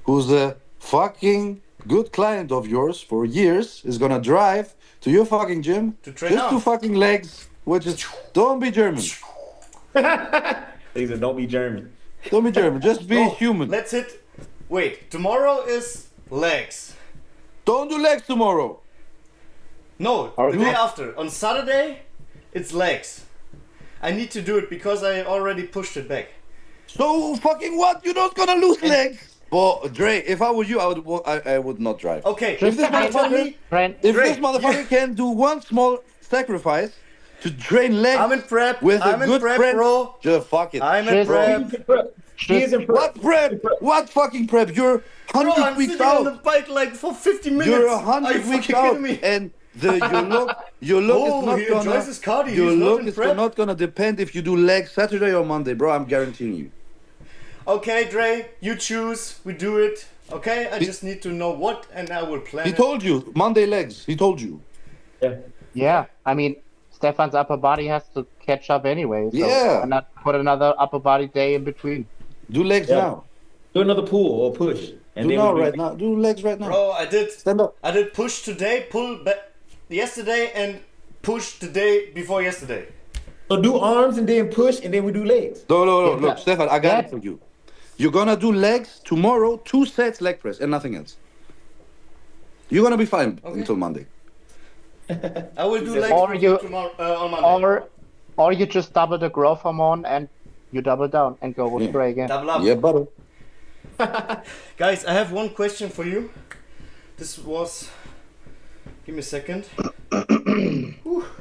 who's a fucking good client of yours for years, is gonna drive to your fucking gym To train just to arms. fucking legs, which is don't be German. He said, "Don't be German." Don't be German. Just be Oh, human. Let's hit. Wait, tomorrow is legs. Don't do legs tomorrow. No, Are the you- day after. On Saturday, it's legs. I need to do it because I already pushed it back. So fucking what? You're not gonna lose legs. Well, Dre, if I were you, I would not drive. Okay, If this now tell motherfucker, me. Trent, if Dre, this motherfucker can do one small sacrifice to train legs I'm in prep. with I'm a in good prep, friend, bro. just fuck it. I'm in Just- prep. He is in prep. What prep? What fucking prep? You're Bro, 100 I'm weeks sitting on the out. bike like for 50 minutes. You're Are you 100 weeks fucking out, kidding me? and your look Oh, is not he gonna. enjoys his cardio. Your He's not look in is prep. not gonna depend if you do legs Saturday or Monday, bro. I'm guaranteeing you. Okay, Dre, you choose. We do it. Okay, I just need to know what, and I will plan He it. told you Monday legs. He told you. Yeah. yeah, I mean, Stefan's upper body has to catch up anyway. So Yeah. why not put another upper body day in between? Do legs Yeah. now. Do another pull or push, and Do then now we do- right now. Do legs right now. Bro, I did. Stand up. I did push today, pull back yesterday, and push the day before yesterday. So do arms and then push, and then we do legs. No. Yeah. Look, Stefan, I got Yeah. it for you. You're gonna do legs tomorrow, 2 sets leg press and nothing else. You're gonna be fine until Monday. I will do legs Or with you- tomorrow on Monday. Or you just double the growth hormone and you double down and go with Yeah. Dre again. Double up. Yeah, buddy. Guys, I have one question for you. This was. Give me a second.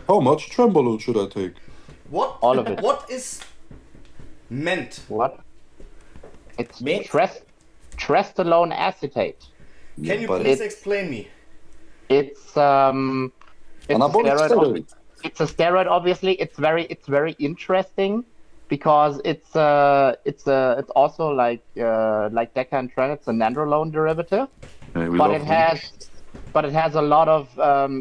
How much trembolone should I take? What? All of it. What is Ment? What? It's Mint? trestolone acetate. Can you buddy. please explain me? It's it's a Anabolic steroid. steroid. It's a steroid. Obviously, it's very interesting because it's also like Deca and Tren. It's a nandrolone derivative, but it has a lot of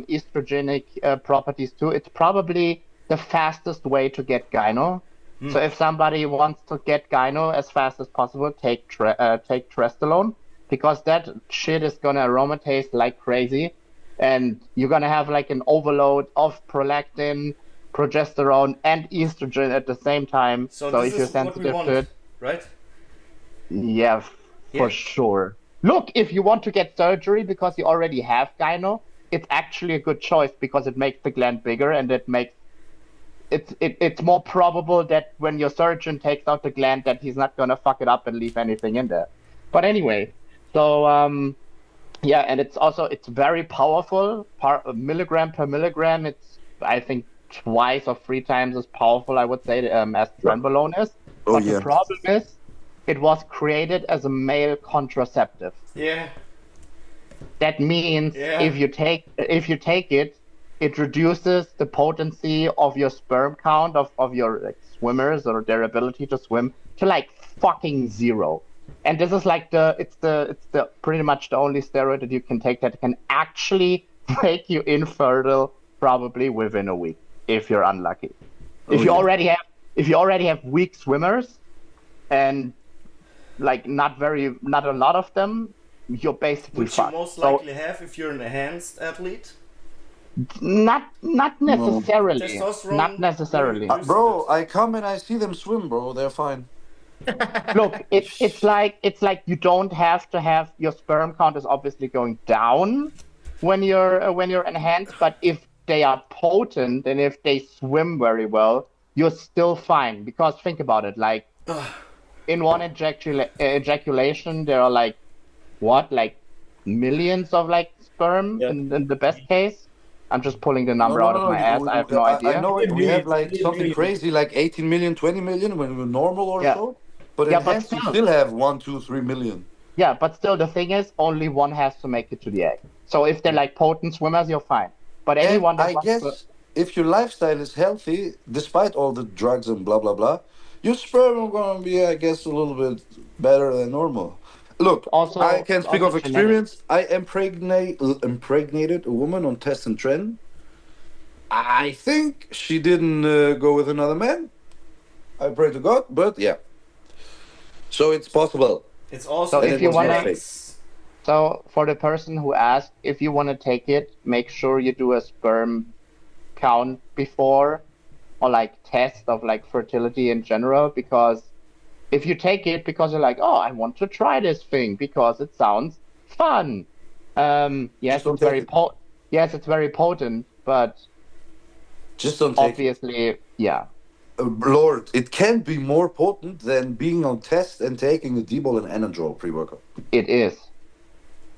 estrogenic properties too. It's probably the fastest way to get gyno. So if somebody wants to get gyno as fast as possible, take trestolone, because that shit is gonna aromatase like crazy, and you're gonna have like an overload of prolactin, progesterone, and estrogen at the same time. So, So this if you're is what we sensitive want, to it, right? yeah, for Yeah. sure. Look, if you want to get surgery because you already have gyno, it's actually a good choice because it makes the gland bigger, and it makes it's more probable that when your surgeon takes out the gland that he's not gonna fuck it up and leave anything in there. But anyway, so yeah, and it's very powerful. Milligram per milligram, it's I think twice or 3 times as powerful, I would say, as trenbolone is. Oh, But yeah. the problem is, it was created as a male contraceptive. Yeah. That means Yeah. if you take it, it reduces the potency of your sperm count of your like, swimmers or their ability to swim to like fucking 0. And this is like it's the pretty much the only steroid that you can take that can actually make you infertile probably within a week if you're unlucky. If you already have weak swimmers and like not a lot of them, you're basically Which you fucked. most So- likely have if you're an enhanced athlete. Not necessarily. Testosterone- Not necessarily. Bro, I come and I see them swim, bro. They're fine. Look, it's like you don't have to have your sperm count is obviously going down when you're enhanced, but if they are potent and if they swim very well, you're still fine. Because think about it, like in one ejaculation, there are like millions of like sperm Yeah. in the best case. I'm just pulling the number out of my ass. I have no idea. I know it. We have like Millions, something millions. crazy, like 18 million, 20 million when we're normal or Yeah. so. But Yeah, in but enhanced, you still. still have 1, 2, 3 million. Yeah, but still, the thing is, only one has to make it to the egg. So if they're like potent swimmers, you're fine. But anyone And that I wants guess to, if your lifestyle is healthy, despite all the drugs and blah blah blah, your sperm are gonna be, I guess, a little bit better than normal. Look, Also- I can speak also of experience. I impregnated a woman on test and trend. I think she didn't go with another man. I pray to God, but yeah. So it's possible. It's also So if you wanna- genetics. So for the person who asked, if you want to take it, make sure you do a sperm count before, or like test of like fertility in general, because if you take it because you're like, oh, I want to try this thing because it sounds fun. Yes, don't it's very take it. yes, it's very potent, but Just don't take it. obviously, yeah. Lord, it can't be more potent than being on test and taking a D-ball and Anadrol pre-workout. It is.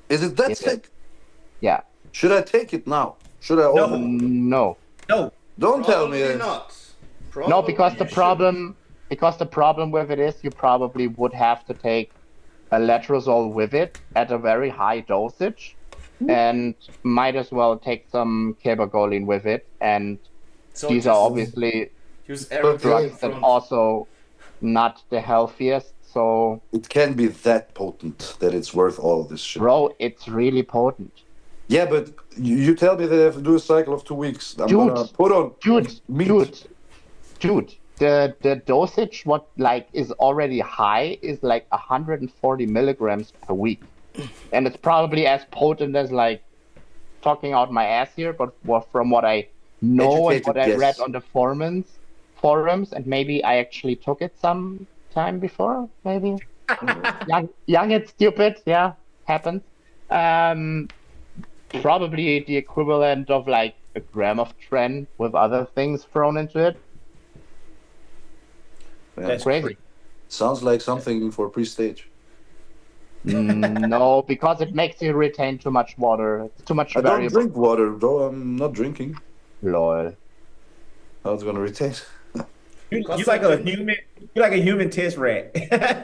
Is it that It is. sick? Yeah. Should I take it now? Should I? No. order? No. No. Don't tell me Probably that. not. No, because Probably the you problem with it is you probably would have to take a letrozole with it at a very high dosage, and might as well take some cabergoline with it. And shouldn't. So these are just obviously use everything drugs in that front. also not the healthiest. So, It can't be that potent that it's worth all this shit. bro, it's really potent. Yeah, but you tell me that I have to do a cycle of 2 weeks. I'm Dude. gonna put on Dude, meat. dude, the dosage what like is already high is like 140 milligrams per week, and it's probably as potent as like talking out my ass here, but from what I know and Educated what I read guess. on the forums, and maybe I actually took it some time before, maybe young and stupid, yeah, happens. Probably the equivalent of like a gram of tren with other things thrown into it. Yeah. That's Crazy. Sounds like something for pre-stage. No, because it makes you retain too much water. It's too much I don't variable. drink water, bro. I'm not drinking. Lol. I was gonna retain. You like a human. You like a human test rat.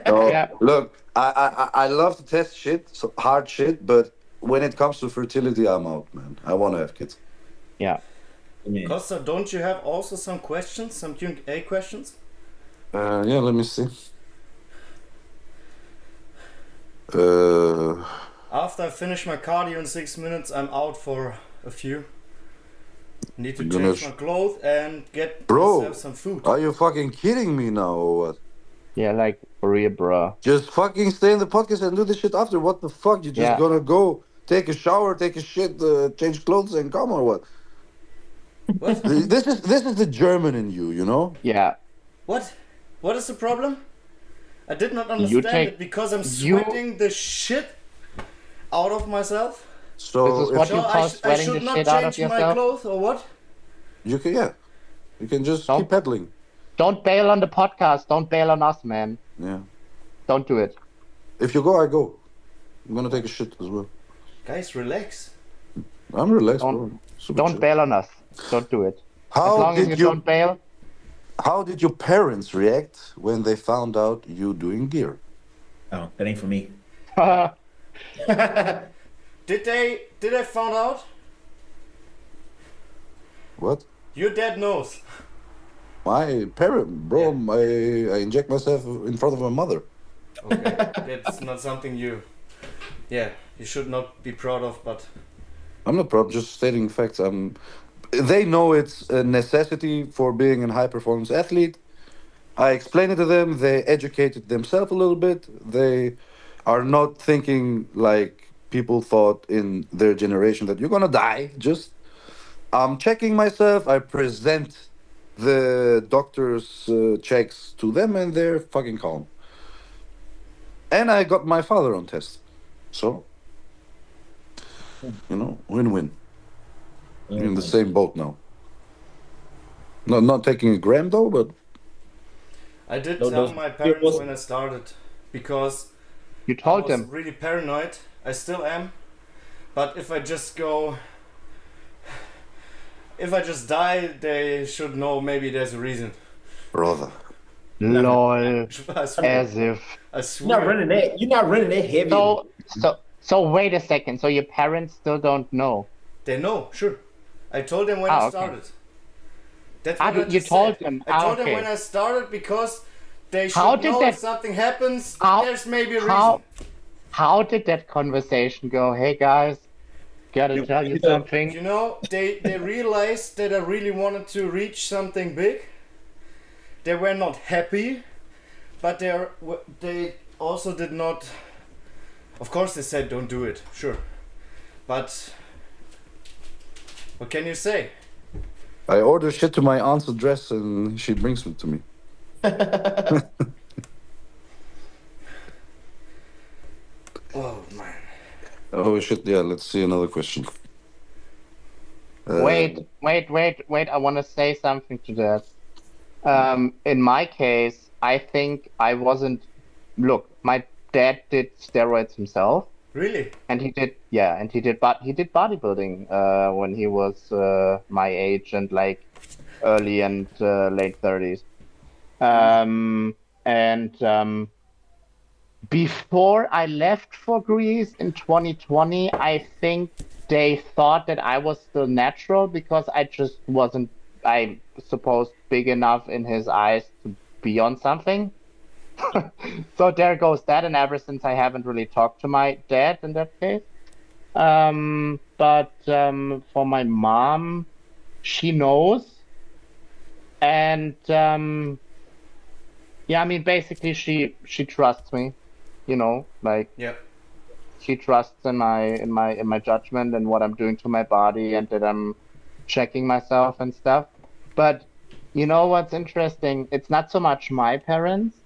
No, Yeah. look, I love to test shit, so hard shit, but when it comes to fertility, I'm out, man. I want to have kids. Yeah. Costa, don't you have also some questions, some Q&A questions? Yeah, let me see. After I finish my cardio in 6 minutes, I'm out for a few. Need to Gonna change my clothes and get Bro, myself some food. Are you fucking kidding me now or what? Yeah, like for real, bro. Just fucking stay in the podcast and do this shit after. What the fuck? You just Yeah. gonna go take a shower, take a shit, change clothes, and come or what? What? This is the German in you, you know? Yeah. What? What is the problem? I did not understand take- it because I'm you- sweating the shit out of myself. So This is if what So you call I sweating should the not shit out of change my yourself. clothes or what? you can, yeah, you can just Nope. keep peddling. Don't bail on the podcast. Don't bail on us, man. Yeah. Don't do it. If you go, I go. I'm gonna take a shit as well. Guys, relax. I'm relaxed, Don't- bro. Super Don't chill. bail on us. Don't do it. As How long as did you don't bail. How did your parents react when they found out you doing gear? Oh, that ain't for me. Did they found out? What? Your dad knows. My parent, bro. I inject myself in front of my mother. Okay, that's not something you should not be proud of, but I'm not proud. Just stating facts. They know it's a necessity for being a high performance athlete. I explained it to them. They educated themselves a little bit. They are not thinking like people thought in their generation that you're gonna die. Just I'm checking myself. I present the doctor's checks to them, and they're fucking calm. And I got my father on test, so win-win. We're in the same boat now. Not taking a gram though, but I did No, tell those- my it parents was- when I started because You I told was them. really paranoid. I still am, but if I just die, they should know maybe there's a reason. brother. Lol. I swear. As if. I You're swear. not running that. You're not running that heavy. So wait a second. So your parents still don't know. They know, sure. I told them when Ah, I okay. started. That's Ah, what I you just told said. them. I Ah, told them okay. when I started because they should How did know that- if something happens, How- there's maybe a how- reason. How did that conversation go? Hey guys, gotta tell you something. You know, they realized that I really wanted to reach something big. they were not happy, but they also did not. Of course, they said don't do it, sure, but what can you say? I order shit to my aunt's address and she brings it to me. Oh man. Oh shit! Yeah, let's see another question. Wait. I want to say something to that. In my case, I think I wasn't. Look, my dad did steroids himself, Really? and he did bodybuilding when he was my age and like early and late 30s. And before I left for Greece in 2020, I think they thought that I was still natural because I just wasn't, I suppose, big enough in his eyes to be on something. So there goes that, and ever since I haven't really talked to my dad in that case. But for my mom, she knows, and yeah, I mean, basically, she trusts me, like Yeah. she trusts in my judgment and what I'm doing to my body, and that I'm checking myself and stuff. But you know what's interesting? It's not so much my parents,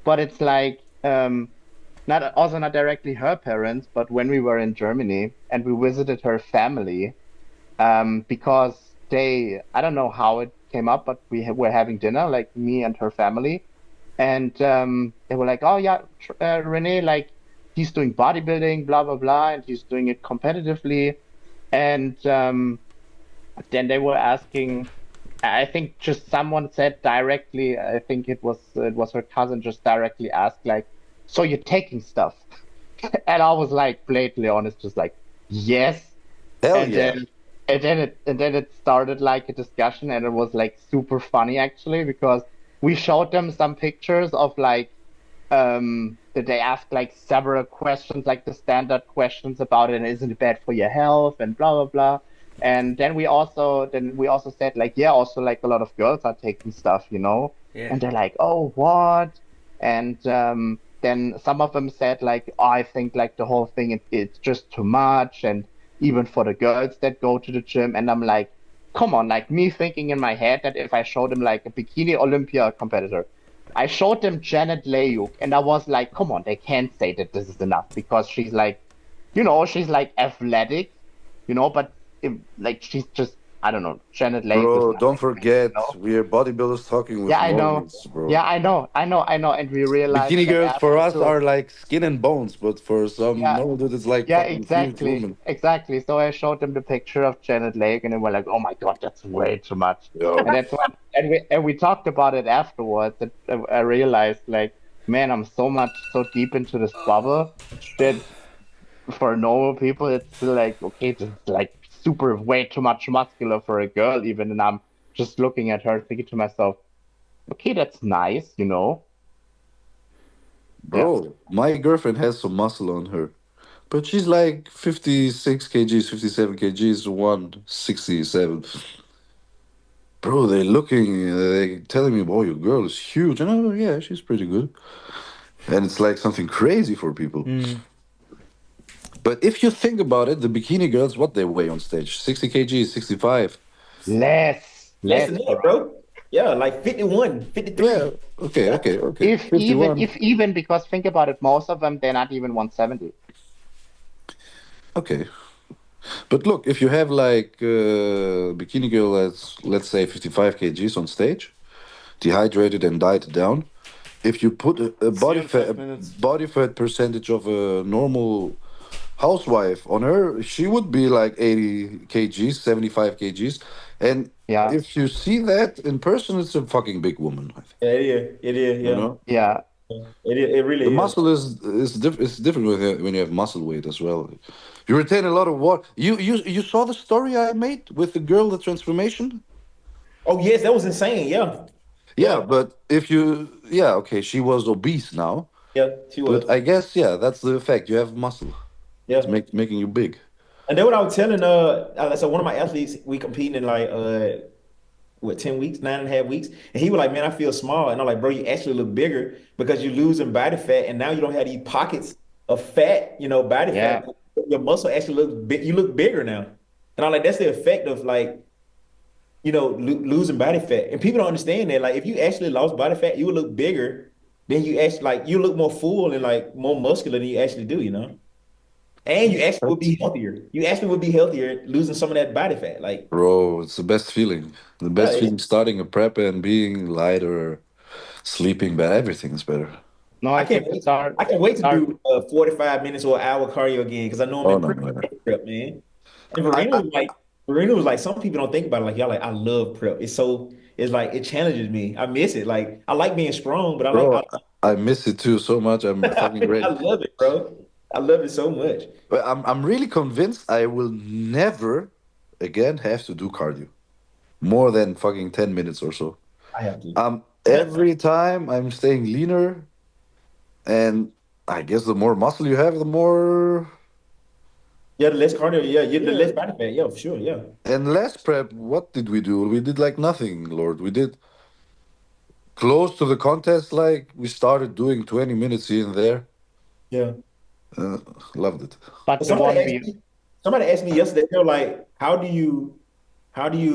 but it's like not directly her parents, but when we were in Germany and we visited her family, because I don't know how it came up, but were having dinner, like me and her family, and they were like, "Oh yeah, Rene, like he's doing bodybuilding, blah blah blah, and he's doing it competitively." And then they were asking, I think just someone said directly, I think it was her cousin just directly asked like, "So you're taking stuff?" And I was like blatantly honest, just like, "Yes." Hell And yeah! then it started like a discussion, and it was like super funny actually, because we showed them some pictures of like that they asked like several questions, like the standard questions about it, and isn't it bad for your health and blah blah blah. And then we also said like, yeah, also like a lot of girls are taking stuff, Yeah. and they're like, oh, what? And then some of them said like, oh, I think like the whole thing it's just too much, and even for the girls that go to the gym. And I'm like, come on, like me thinking in my head that if I showed them like a bikini Olympia competitor, I showed them Janet Layuk, and I was like, come on, they can't say that this is enough because she's like athletic, but like she's just, I don't know, Janet Layuk is Bro, don't nothing to forget, me. we are bodybuilders talking with Yeah, I know. normies, bro. Yeah, I know, and we realized Bikini that girls for after us too. are like skin and bones, but for some Yeah, normal dudes, it's like yeah, fucking huge exactly, woman. exactly. So I showed them the picture of Janet Lake, and they were like, "Oh my God, that's way too much." Yo. And that's when, and we talked about it afterwards. That I realized, like, man, I'm so deep into this bubble that for normal people, it's still like, okay, this is like super way too much muscular for a girl, even. And I'm just looking at her, thinking to myself, okay, that's nice. Yeah. Bro, my girlfriend has some muscle on her, but she's like 56 kgs, 57 kgs, 167. Bro, they telling me, boy, your girl is huge. And I'm like, yeah, she's pretty good. And it's like something crazy for people. Mm. But if you think about it, the bikini girls, what they weigh on stage? 60 kgs, 65. Less Less, than that, bro. bro. Yeah, like 51, 53. Yeah, okay, Yeah. okay, okay. If even, 51. if even, because think about it, most of them they're not even 170. Okay. But look, if you have like bikini girl that's, let's say, 55 kgs on stage, dehydrated and dieted down, if you put a See you body in fat, 5 minutes. body fat percentage of a normal housewife on her, she would be like 80 kgs, 75 kgs. And Yeah, if you see that in person, it's a fucking big woman, I think. Yeah, it is. It is. You Yeah. know? yeah. It is. It The really is. muscle is different when you have muscle weight as well. You retain a lot of water. You saw the story I made with the girl, the transformation? Oh yes, that was insane. Yeah. Yeah, Yeah. but if you yeah, okay, she was obese now, Yeah. She but was. I guess yeah, that's the effect. You have muscle. It's Yeah. making you big. And then what I was telling so one of my athletes, we competing in like what 10 weeks, 9.5 weeks, and he was like, "Man, I feel small," and I'm like, "Bro, you actually look bigger because you're losing body fat, and now you don't have these pockets of fat, body Yeah. fat. Your muscle actually looks big. You look bigger now." And I'm like, "That's the effect of like." Losing body fat. And people don't understand that. Like, if you actually lost body fat, you would look bigger than you actually like. You look more full and like more muscular than you actually do. And you actually would be healthier. You actually would be healthier losing some of that body fat. Like, Bro, it's the best feeling. The yeah, best feeling starting a prep and being lighter, sleeping better, everything is better. No, I I can't think wait. I can't wait to do 45 minutes or an hour cardio again because I know I'm Oh in no, no. prep, man. And I Verena was like, some people don't think about it. Like, y'all, like, I love prep. It's like it challenges me. I miss it. Like, I like being strong, but bro, I miss it too so much. I'm fucking I ready. love it, bro. I love it so much. But I'm really convinced I will never again have to do cardio. More than fucking 10 minutes or so. I have to. Every time I'm staying leaner, and I guess the more muscle you have, the more Yeah, the less cardio. Yeah, the less body fat. Yeah, for sure. Yeah. and less prep. What did we do? We did like nothing, Lord. We did close to the contest, like we started doing 20 minutes here and there. Yeah. Uh, Loved it. but the Somebody one asked we me, somebody asked me yesterday, they're like, how do you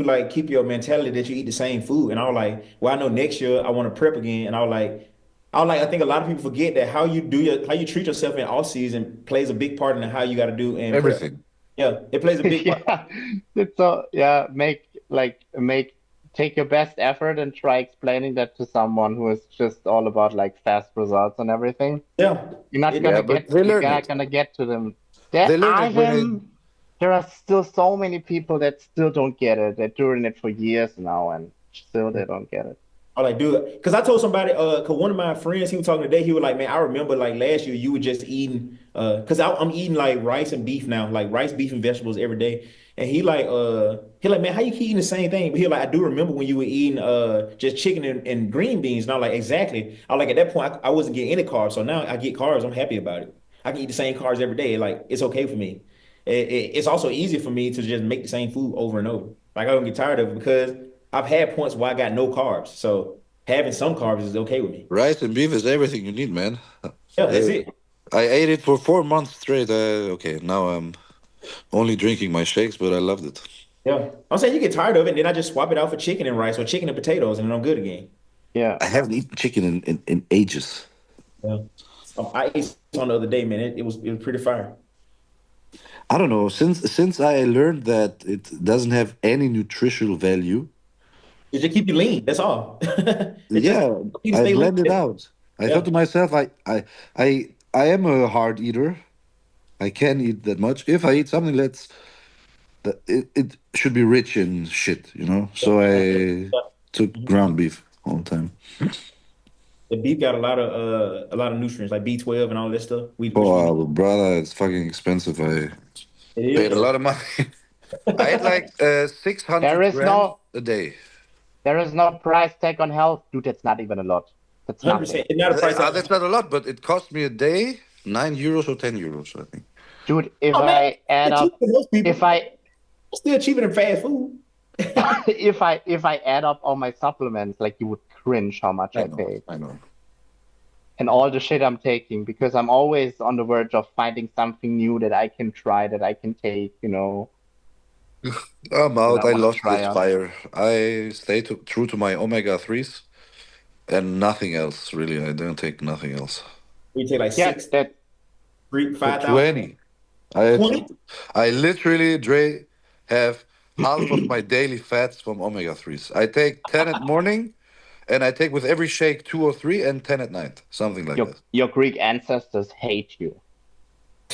like keep your mentality that you eat the same food? And I was like, well, I know next year I want to prep again. And I think a lot of people forget that how you treat yourself in off season plays a big part in how you got to do in prep. Everything. Yeah, it plays a big part. yeah, it's so yeah, make take your best effort and try explaining that to someone who is just all about like fast results and everything. Yeah. You're not It- Yeah, but they you're learn not it. gonna get to them. There They learn are it when it. them. There are still so many people that still don't get it. They're doing it for years now and still they don't get it. I like do it because I told somebody, cause one of my friends he was talking today, he was like, man, I remember like last year you were just eating, cause I'm eating like rice and beef now, like rice, beef, and vegetables every day. And he like, man, how you keep eating the same thing? But he like, I do remember when you were eating just chicken and green beans. And I like, exactly. I like at that point I wasn't getting any carbs, so now I get carbs. I'm happy about it. I can eat the same carbs every day. Like it's okay for me. It's also easy for me to just make the same food over and over. Like I don't get tired of it because I've had points where I got no carbs. So having some carbs is okay with me. Rice and beef is everything you need, man. Yeah, that's it. I ate it for 4 months straight. Okay, now I'm only drinking my shakes, but I loved it. Yeah. I'm saying you get tired of it, and then I just swap it out for chicken and rice or chicken and potatoes, and then I'm good again. Yeah. I haven't eaten chicken in ages. Yeah. I ate some the other day, man. It was pretty fire. I don't know. Since I learned that it doesn't have any nutritional value, It just keep you lean. That's all. It just yeah, you to I stay lean. blend it out. I Yeah. thought to myself, I am a hard eater. I can eat that much. If I eat something it should be rich in shit, you know. So I took ground beef all the time. The beef got a lot of nutrients like B12 and all that stuff. We Oh, brother, it's fucking expensive. I it paid a is lot of money. I ate like There 600 is grams no a day. there is no price tag on health. Dude, that's not even a lot. That's 100%. nothing. It's not a price. That's not a lot, but it cost me a day €9 or €10, I think. Dude, if Oh man, I add it's up cheaper than most people. if I Still cheaper than fast food. if I add up all my supplements, like you would cringe how much I I know, paid. I know. And all the shit I'm taking because I'm always on the verge of finding something new that I can try, that I can take, I'm that out. I I want to lost try this out. fire. I stay true to my omega 3s and nothing else, really. I don't take nothing else. We take like Yeah, 6, that 3, 5,000. 20. I 20? literally, Dre, have half of my daily fats from omega 3s. I take 10 at morning, and I take with every shake 2 or 3, and 10 at night. Something like that. your Greek ancestors hate you.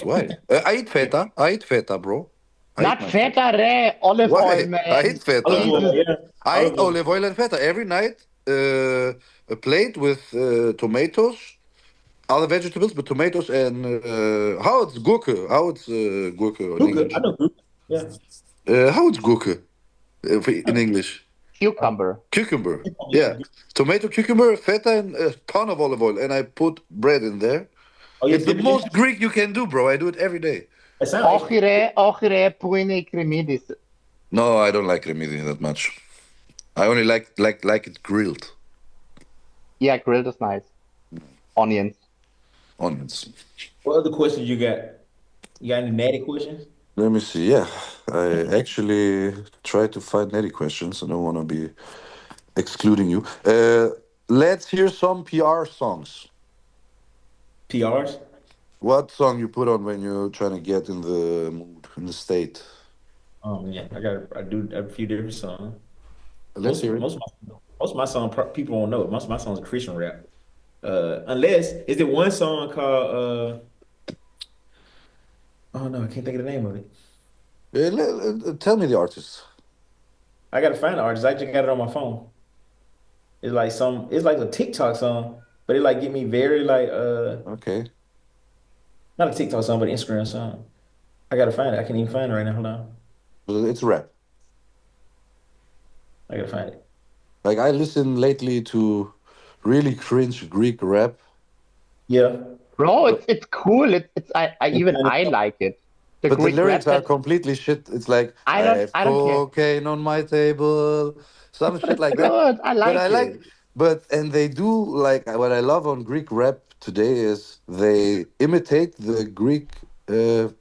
Why? I eat feta. I eat feta, bro. I eat Not my feta, re, olive oil, Why? I man. eat feta. Olive oil, Jesus. yeah. I eat Olive oil. olive oil and feta every night. A plate with tomatoes, other vegetables, but tomatoes and how it's gurke? How it's gurke in Glucose. English? I know glucose. Yeah. How it's gurke in English? Cucumber. Cucumber. Yeah. Yeah, tomato, cucumber, feta, and a ton of olive oil, and I put bread in there. Oh, yeah. It's the most Greek you can do, bro. I do it every day. It sounds Ochire puine cremidis. No, I don't like cremini that much. I only like it grilled. Yeah, grilled is nice. Onions. Onions. What other questions you got? You got any natty questions? Let me see. Yeah, I actually try to find any questions. I don't want to be excluding you. Let's hear some PR songs. PRs? What song you put on when you're trying to get in the mood, in the state? Oh man, I do a few different songs. Let's hear it. Most of my songs people don't know it. Most of my songs are Christian rap. Unless is there one song called oh no, I can't think of the name of it. Tell me the artist. I gotta find the artist. I just got it on my phone. It's like a TikTok song, but it like get me very like Okay. not a TikTok song, but an Instagram song. I gotta find it. I can't even find it right now. Hold on. It's rap. I gotta find it. Like I listen lately to really cringe Greek rap. Yeah. Bro, it's cool. It's I like it. The But the Greek lyrics rap are that completely shit. It's like I I don't have I don't care. cocaine on my table, some But shit it's like that. good. I But I like like, it. and they do like what I love on Greek rap today is they imitate the Greek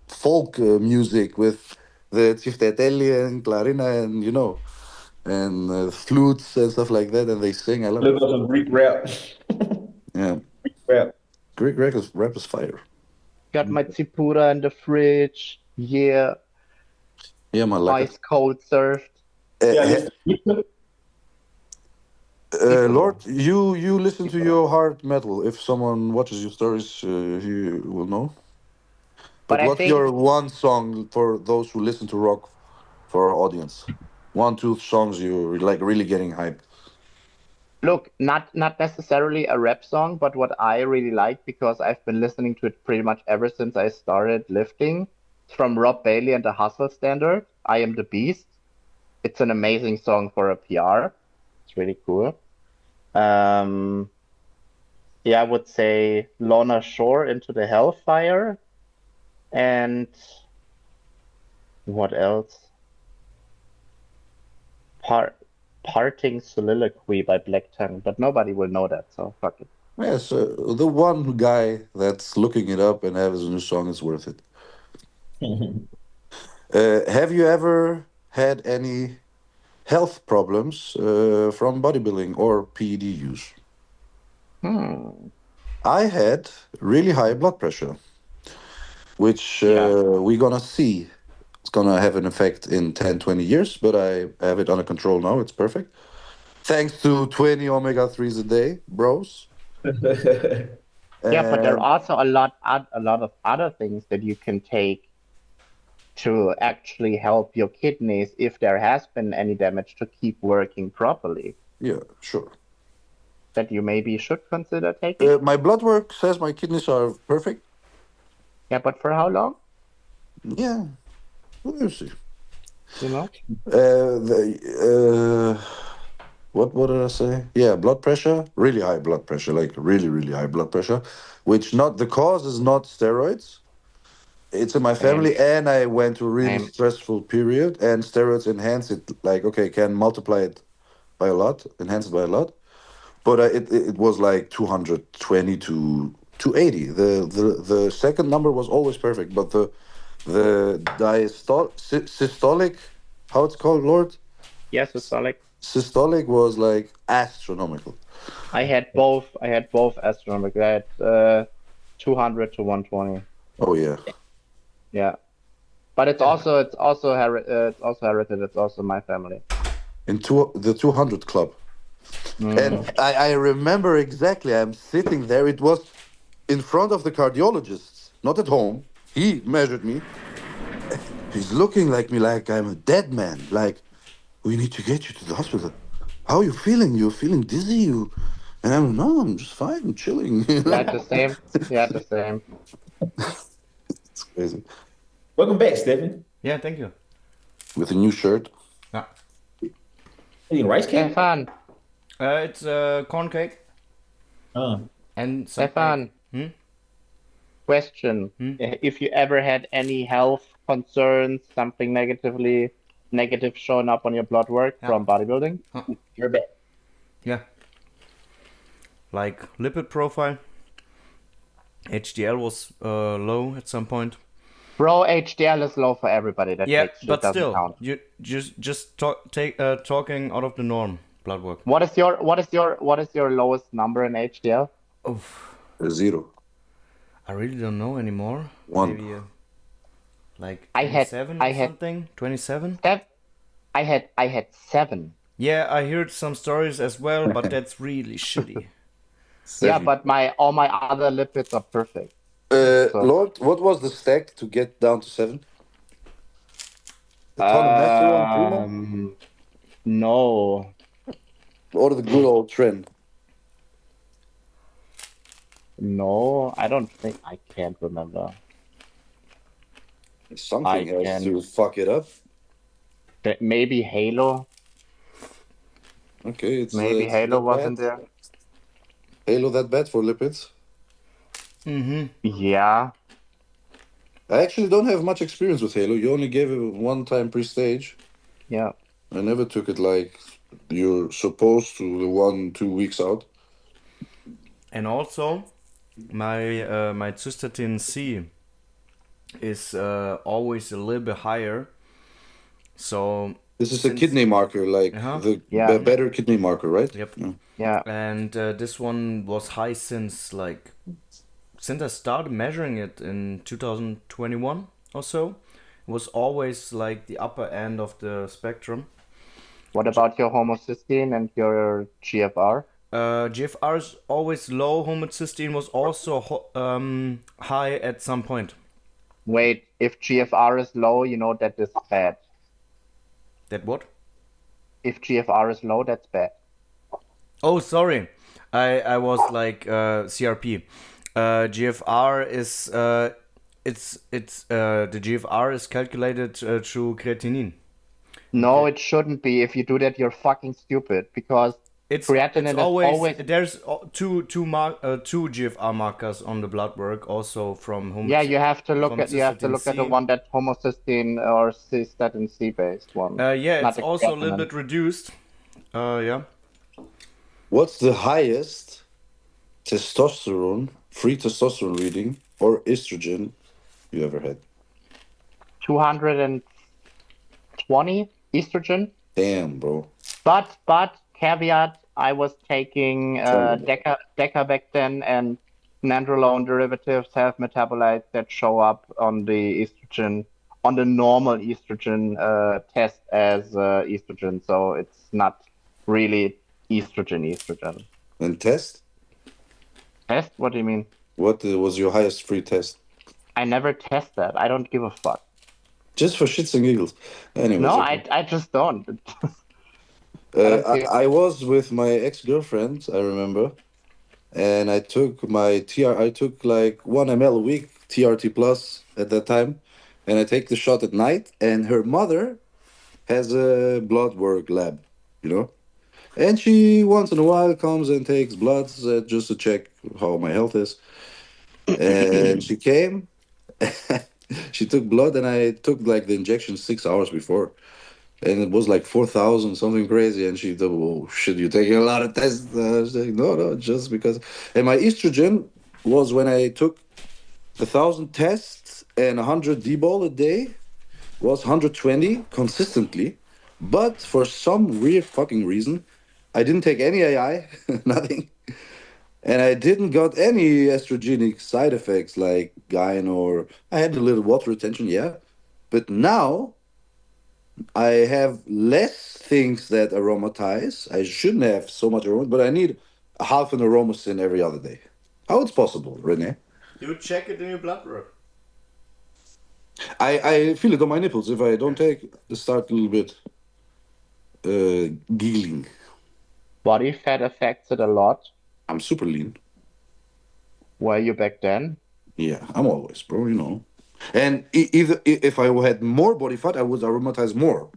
folk music with the tifteteli and clarina and and flutes and stuff like that, and they sing. I love Look it. up some Greek rap. Yeah, Rap. Greek rap is fire. Got my Tsipura in the fridge. Yeah, Yeah, man, like it. ice cold served. Yeah, Uh, listen. Tsipura. Lord, you listen to Tsipura. your hard metal. If someone watches your stories, he will know. But But I what's think, your one song for those who listen to rock for our audience? One, two songs you like really getting hyped. look, not necessarily a rap song, but what I really like because I've been listening to it pretty much ever since I started lifting. It's from Rob Bailey and the Hustle Standard. I Am the Beast. It's an amazing song for a PR. It's really cool. Um, yeah, I would say Lorna Shore Into the Hellfire. And what else? Par Parting Soliloquy by Black Tongue, but nobody will know that, so fuck it. Yes, the one guy that's looking it up and has a new song is worth it. Have you ever had any health problems from bodybuilding or PED use? Hmm. I had really high blood pressure, which Yeah. we're gonna see. It's gonna have an effect in 10, 20 years, but I have it under control now. It's perfect. Thanks to 20 omega-3s a day, bros. Yeah, but there are And also a lot of other things that you can take to actually help your kidneys if there has been any damage to keep working properly yeah, sure. that you maybe should consider taking. My blood work says my kidneys are perfect. Yeah, but for how long? Yeah, we'll see. You know? What did I say? Yeah, blood pressure, really high blood pressure, like really, really high blood pressure, which not the cause is not steroids. It's in my Same, family, and I went to a really same. stressful period, and steroids enhance it, like, okay, can multiply it by a lot, enhance it by a lot. But it was like 220 to 280. The second number was always perfect, but the systolic, how it's called, Lord? Yes, systolic. Systolic was like astronomical. I had both astronomical. I had 200 to 120. Oh yeah. Yeah. But it's also heritage. It's also my family. The 200 club. And Mm. I remember exactly, I'm sitting there. It was in front of the cardiologist, not at home. He measured me. He's looking like me like I'm a dead man. Like, we need to get you to the hospital. How are you feeling? You're feeling dizzy? And I'm, no, I'm just fine. I'm chilling. Yeah, the same. Yeah, the same. It's crazy. Welcome back, Stephen. Yeah, thank you. With a new shirt. Yeah. Eating rice cake? Stefan, It's corn cake and some egg. Stefan, question. If you ever had any health concerns, something negatively negative showing up on your blood work Yeah. from bodybuilding, Huh. you're bad. Yeah. Like lipid profile. HDL was low at some point. Bro, HDL is low for everybody that Yeah, takes shit, but doesn't still, count. you just talking out of the norm. Blood work. What is your lowest number in HDL? Oof. 0. I really don't know anymore. 1. Maybe like I had 27 I or had something. 27. I had 7. Yeah, I heard some stories as well, but that's really shitty. Yeah, 7. but all my other lipids are perfect. So Lord, what was the stack to get down to 7? The ton of Masteron Primo? no. Or the good old trend? No, I don't think I can't remember. Something has can- to fuck it up. Maybe Halo. Okay, it's Maybe Halo that wasn't bad. there. Halo that bad for lipids? Mm-hmm. Yeah. I actually don't have much experience with Halo. You only gave it one time pre-stage. Yeah. I never took it like you're supposed to, the 1-2 weeks out. And also, my cystatin C is always a little bit higher. So This is a since- kidney marker, like Uh-huh. the Yeah. better kidney marker, right? Yep. Yeah. Yeah. And this one was high since I started measuring it in 2021 or so. It was always like the upper end of the spectrum. What about your homocysteine and your GFR? GFR is always low. Homocysteine was also high at some point. Wait, if GFR is low, you know that is bad. That what? If GFR is low, that's bad. Oh, sorry. I was like CRP. GFR is the GFR is calculated through creatinine. No, it shouldn't be. If you do that, you're fucking stupid because creatinine is always there's two GFR markers on the blood work also from home. yeah. You have to look from at the cystatin C. one that homocysteine or cystatin C based one. Yeah, Not it's the also a little creatinine. bit reduced. Yeah. What's the highest testosterone, free testosterone reading, or estrogen you ever had? 220 estrogen. Damn, bro. But caveat, I was taking Deca back then, and nandrolone derivatives have metabolites that show up on the estrogen, on the normal estrogen test as estrogen. So it's not really estrogen. And test? Test? What do you mean? What was your highest free test? I never test that. I don't give a fuck. Just for shits and giggles. Anyways, No, okay. I just don't. don't care. I was with my ex-girlfriend, I remember, and I took I took like 1 ml a week, TRT plus at that time, and I take the shot at night, and her mother has a blood work lab, you know? And she once in a while comes and takes bloods just to check how my health is. And she came, she took blood, and I took like the injection 6 hours before. And it was like 4,000, something crazy. And she thought, oh, shit, you're taking a lot of tests. I was like, no, just because. And my estrogen was when I took 1,000 tests and 100 D-ball a day, was 120 consistently. But for some weird fucking reason, I didn't take any AI, nothing. And I didn't got any estrogenic side effects like gyne or I had a little water retention, yeah. But now I have less things that aromatize. I shouldn't have so much aroma, but I need a half an aromasin every other day. How it's possible, Rene? You check it in your blood work. I feel it on my nipples. If I don't take, they start a little bit giggling. Body fat affects it a lot. I'm super lean. Were you back then? Yeah, I'm always, bro, you know. And if I had more body fat, I would aromatize more.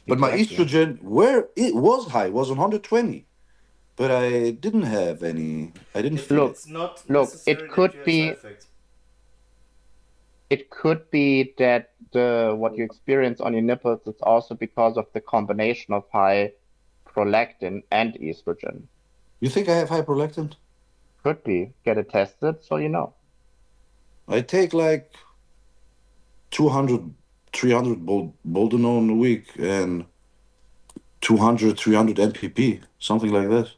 But my Exactly. estrogen, where it was high, was 120. But I didn't have any. I didn't feel Look, it. It's not Look, necessary it could that you have be- side effects. It could be that the what you experience on your nipples, it's also because of the combination of high prolactin and estrogen. You think I have high prolactin? Could be. Get it tested so you know. I take like 200, 300 boldenone a week and 200, 300 MPP, something like that.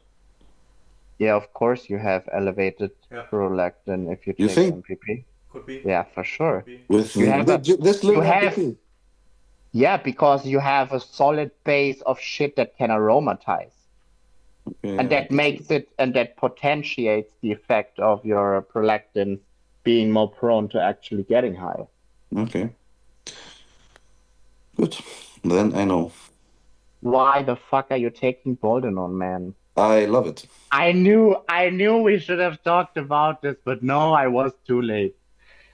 Yeah, of course you have elevated Yeah. prolactin if you You take think? MPP. Could be. Yeah, for sure. Could be. With You have this little you have- MPP. Yeah, because you have a solid base of shit that can aromatize. Yeah, And that makes it, and that potentiates the effect of your prolactin being more prone to actually getting high. okay. Good. Then I know. Why the fuck are you taking Boldenone, man? I love it. I knew we should have talked about this, but no, I was too late.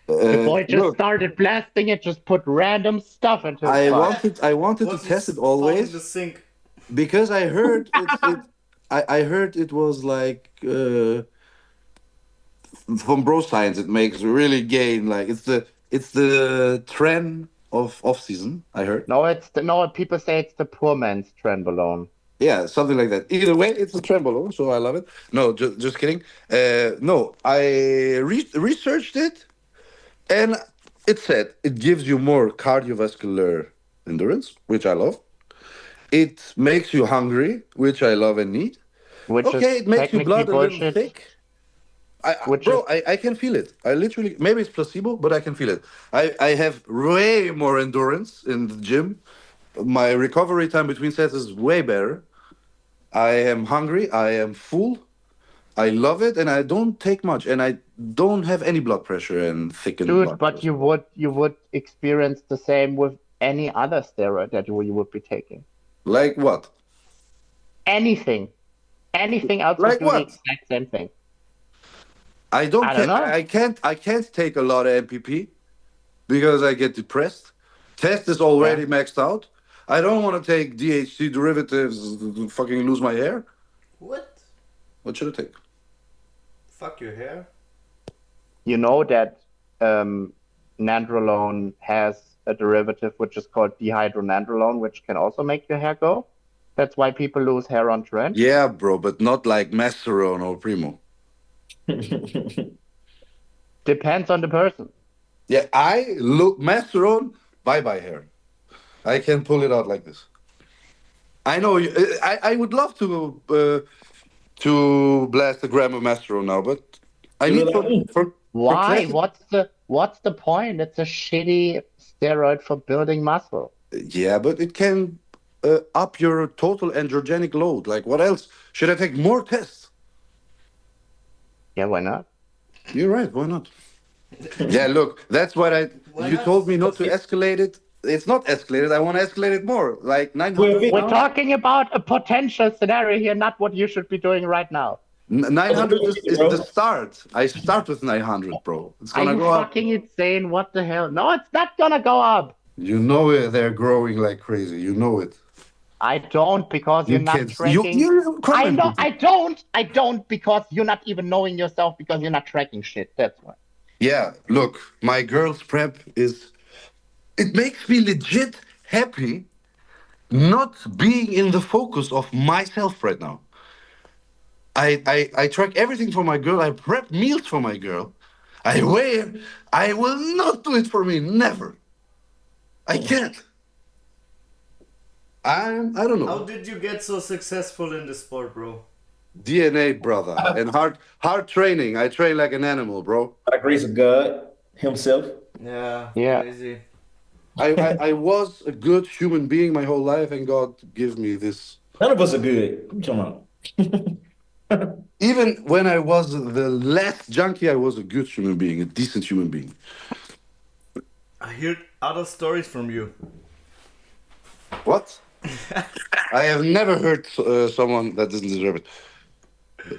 The boy just Look, started blasting it, just put random stuff into his I butt. wanted to What's test it falling in the always sink? because I heard I heard it was like from bro science it makes really gain, like it's the trend of off season, I heard. No, people say it's the poor man's trenbolone. Yeah, something like that. Either way, it's a tremolo, so I love it. No, just kidding. No, I researched it, and it said it gives you more cardiovascular endurance, which I love. It makes you hungry, which I love and need. Which Okay, is it makes your technically blood a little bullshit. thick. Which Bro, I can feel it. I literally, maybe it's placebo, but I can feel it. I have way more endurance in the gym. My recovery time between sets is way better. I am hungry. I am full. I love it, and I don't take much, and I don't have any blood pressure and thickened Dude, blood but pressure. you would experience the same with any other steroid that you would be taking. Like what? Anything else would Like do the what? exact same thing. I don't. I don't know. I can't take a lot of MPP because I get depressed. Test is already maxed out. I don't want to take DHC derivatives to fucking lose my hair. What? What should I take? Fuck your hair? You know that nandrolone has a derivative which is called dihydronandrolone, which can also make your hair go. That's why people lose hair on trend. Yeah, bro, but not like Masteron or Primo. Depends on the person. Yeah, I look Masteron. Bye bye hair. I can pull it out like this. I know. I would love to blast a gram of Masteron now, but I You need look like me. for Why? classic- What's the point? It's a shitty steroid for building muscle. Yeah, but it can up your total androgenic load. Like, what else? Should I take more tests? Yeah, why not? You're right. Why not? Yeah, look, that's what Why you not? told me not to escalate it. It's not escalated. I want to escalate it more, like 900. Well, We're talking about a potential scenario here, not what you should be doing right now. 900 is Bro. the start. I start with 900, bro. It's Are gonna you go up. fucking insane? What the hell? No, it's not gonna go up. You know it. They're growing like crazy. You know it. I don't because you're not kids. tracking. You I know. commented. I don't because you're not even knowing yourself because you're not tracking shit. That's why. Yeah, look, my girl's prep is. It makes me legit happy not being in the focus of myself right now. I track everything for my girl. I prep meals for my girl. I weigh her. I will not do it for me. Never. I can't. I don't know. How did you get so successful in the sport, bro? DNA, brother, and hard training. I train like an animal, bro. By the grace of God Himself. Yeah. Yeah. Crazy. I was a good human being my whole life, and God gives me this. None of us are good. What you talking about? Even when I was the last junkie, I was a good human being, a decent human being. I heard other stories from you. What? I have never heard someone that doesn't deserve it.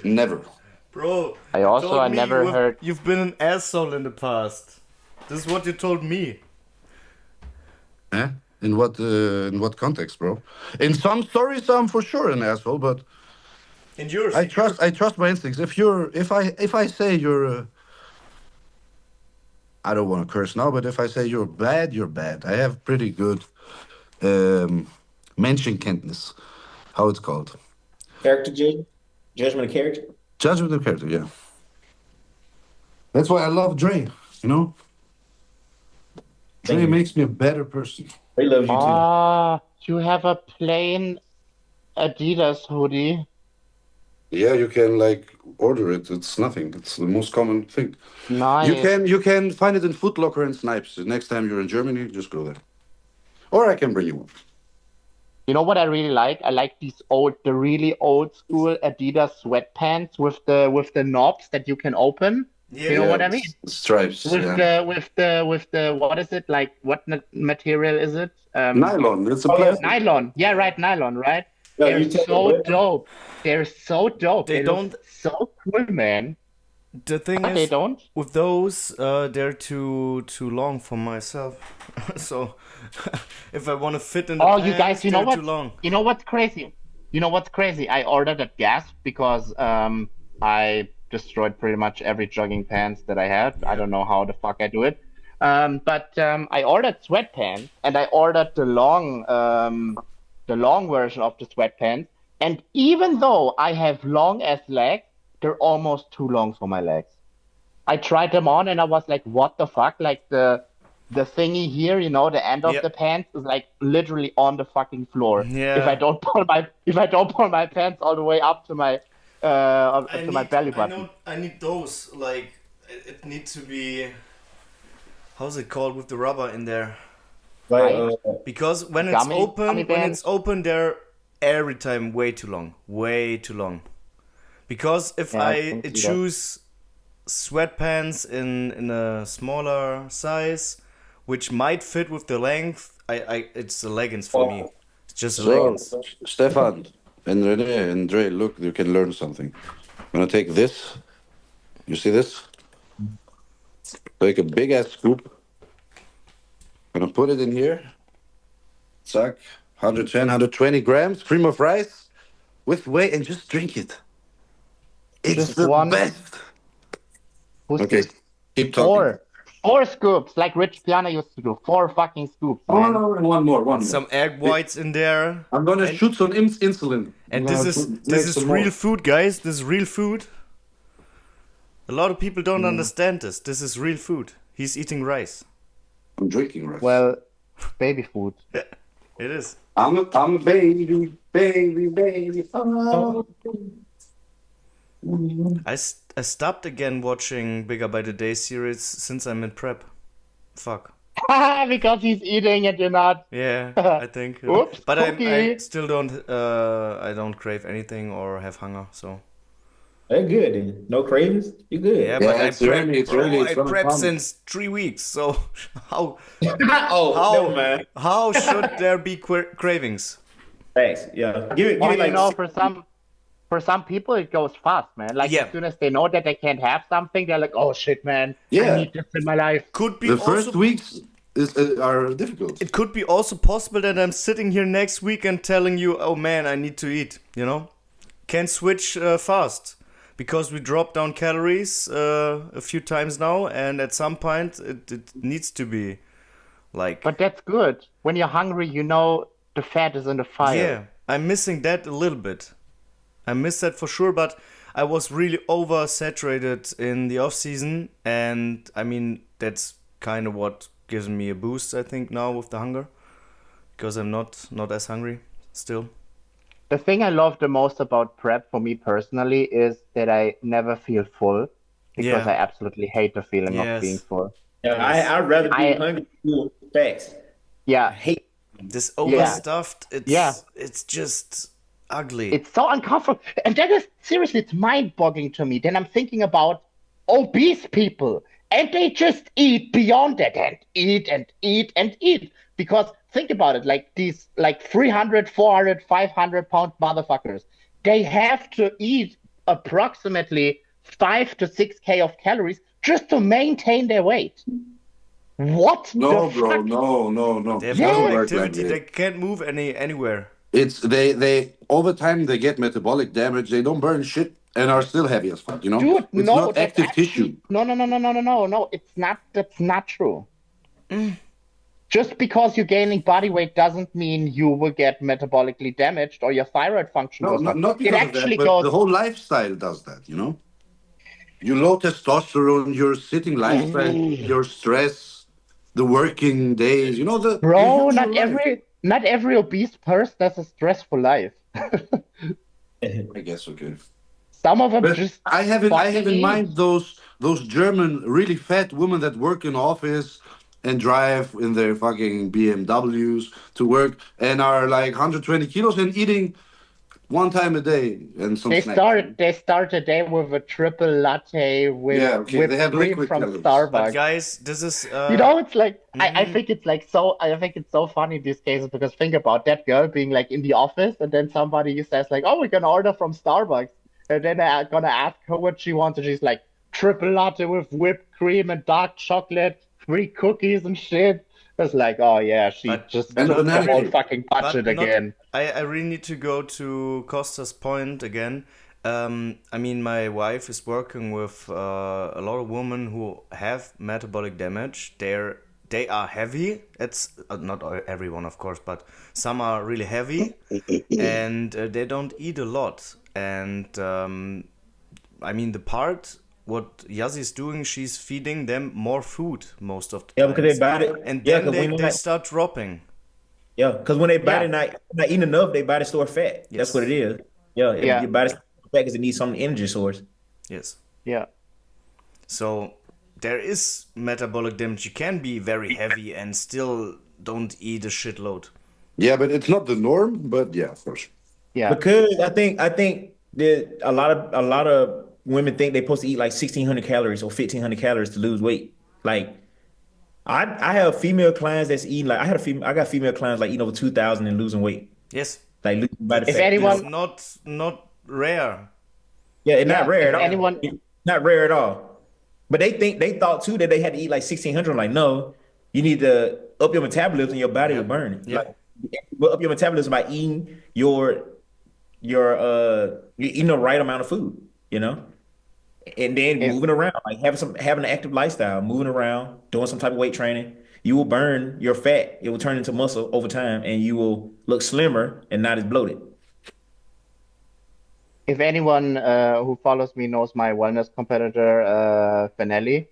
Never. Bro, I you also told I me never heard. You've been an asshole in the past. This is what you told me. Eh? In what context, bro? In some stories, I'm for sure an asshole, but In yours. I trust my instincts. If I say you're I don't want to curse now, but if I say you're bad, you're bad. I have pretty good Menschenkenntnis, how it's called. Character judgment of character. Judgment of character, yeah. That's why I love Dre, you know? Dre Thank you. makes me a better person. They love you too. Ah, you have a plain Adidas hoodie. Yeah, you can like order it. It's nothing. It's the most common thing. Nice. You can find it in Foot Locker and Snipes. Next time you're in Germany, just go there. Or I can bring you one. You know what I really like? I like the really old school Adidas sweatpants with the knobs that you can open. Yeah. You know what I mean? Stripes. With Yeah. the what is it like? What material is it? Nylon. It's a Oh, yeah. plastic. Nylon. Yeah, right, nylon, right? No, They're you take so it. dope. They're so dope. They look don't- so cool, man. The thing But they is, don't. with those, they're too long for myself. So if I want to fit in the Oh, pants, you guys, you know they're what? too long. You know what's crazy? You know what's crazy? I ordered at Gasp because I destroyed pretty much every jogging pants that I had. I don't know how the fuck I do it. But I ordered sweatpants and I ordered the long version of the sweatpants. And even though I have long ass legs, they're almost too long for my legs. I tried them on and I was like, what the fuck? Like the thingy here, you know, the end of Yep. the pants is like literally on the fucking floor. Yeah. If I don't pull my pants all the way up to my my belly button. I need those. Like it needs to be. How's it called with the rubber in there? Like, Because when Gummy when bands? it's open, they're every time way too long. Because if Yeah, I I can see that. choose sweatpants in a smaller size, which might fit with the length, it's the leggings for me. It's just the So, leggings. Stefan and Rene and Dre, look, you can learn something. I'm gonna take this. You see this? Take a big ass scoop. Gonna put it in here. Zack. 110, 120 grams, cream of rice with whey, and just drink it. It's Just the one? best. Who's Okay, this? keep talking. Four scoops, like Rich Piana used to do. 4 fucking scoops, Oh, man. no, and one more. Some egg whites in there. I'm gonna shoot some insulin. And I'm this gonna is make this is some real more. food, guys. This is real food. A lot of people don't understand this. This is real food. He's eating rice. I'm drinking rice. Well, baby food. It is. I'm a baby. Oh. I stopped again watching Bigger by the Day series since I'm in prep. Fuck. Because he's eating and you're not. Yeah, I think. Oops, But I cookie. still don't. I don't crave anything or have hunger. So they're good. Then. No cravings. You good? yeah, but I it's early, it's early, it's I gonna prep come. since 3 weeks. So how Oh, never mind. how should there be cravings? Thanks. Yeah. Give it Well, like you know, for some people it goes fast, man. Like Yeah. as soon as they know that they can't have something, they're like, "Oh shit, man, Yeah. I need this in my life." Could be The also first weeks are difficult. It could be also possible that I'm sitting here next week and telling you, oh man, I need to eat, you know? Can switch fast. Because we dropped down calories a few times now, and at some point it needs to be like... But that's good. When you're hungry, you know the fat is in the fire. Yeah, I'm missing that a little bit. I miss that for sure, but I was really oversaturated in the off-season, and I mean, that's kind of what gives me a boost, I think, now with the hunger. Because I'm not as hungry still. The thing I love the most about prep for me personally is that I never feel full because Yeah. I absolutely hate the feeling Yes. of being full. Yeah, I'd rather be I- hungry than facts. I Yeah, hate. This overstuffed, it's just ugly. it's so uncomfortable. And that is seriously, it's mind-boggling to me. Then I'm thinking about obese people and they just eat beyond that and eat and eat and eat. Because think about it, like these like 300, 400, 500 pound motherfuckers, they have to eat approximately 5 to 6K of calories just to maintain their weight. What No, the bro, fuck? no. They have Yeah. no Doesn't work activity. like They that. can't move anywhere. It's they over time they get metabolic damage. They don't burn shit and are still heavy as fuck. You know, Dude, it's no, not that's active actually tissue. no. It's not. That's not true. Just because you're gaining body weight doesn't mean you will get metabolically damaged or your thyroid function No, goes wrong. not It because of that, actually but goes. the whole lifestyle does that. You know, your low testosterone, your sitting lifestyle, your stress, the working days. You know, your Bro, usual life. not every obese person has a stressful life. I guess okay. Some of them But just I have in fucking mind eat. those German really fat women that work in office and drive in their fucking BMWs to work and are like 120 kilos and eating one time a day and some snacks. They start a day with a triple latte with Yeah, okay. They whipped have cream liquid from calories. But Starbucks. guys, this is You know, it's like I mhm. think it's like so I think it's so funny these cases because think about that girl being like in the office and then somebody says like, oh, we're gonna order from Starbucks. And then they're gonna ask her what she wants, and she's like, triple latte with whipped cream and dark chocolate, free cookies and shit. It's like, oh yeah, she But just And a blew the banana whole cue. fucking but budget not. again. I really need to go to Costa's point again. I mean, my wife is working with a lot of women who have metabolic damage. They are heavy. It's not everyone, of course, but some are really heavy, and they don't eat a lot. And I mean, the part what Yazzie is doing, she's feeding them more food most of the Yeah, because times, they body. and Yeah, then because when they start dropping. yeah, because when they body Yeah, not eating enough, they body store fat. That's what it Yes, is. Yeah, yeah, your body store fat because it needs some energy source. yes. yeah. So there is metabolic damage. You can be very heavy and still don't eat a shitload. Yeah, but it's not the norm, but yeah, of course. Yeah. Because I think that a lot of women think they're supposed to eat like 1,600 calories or 1,500 calories to lose weight. Like I have female clients that's eating like I got female clients like eating over 2,000 and losing weight, Yes, like losing body If that's fat. You know, that's anyone, not rare. yeah, it's not yeah, rare if at all. anyone, Not rare at all. But they thought too that they had to eat like 1,600. Like no, you need to up your metabolism, and your body will Yep, burn it. Like yep. up your metabolism by eating you're eating the right amount of food, you know, and then if moving around, like having an active lifestyle, moving around, doing some type of weight training. You will burn your fat. It will turn into muscle over time, and you will look slimmer and not as bloated. if anyone who follows me knows my wellness competitor, Finelli,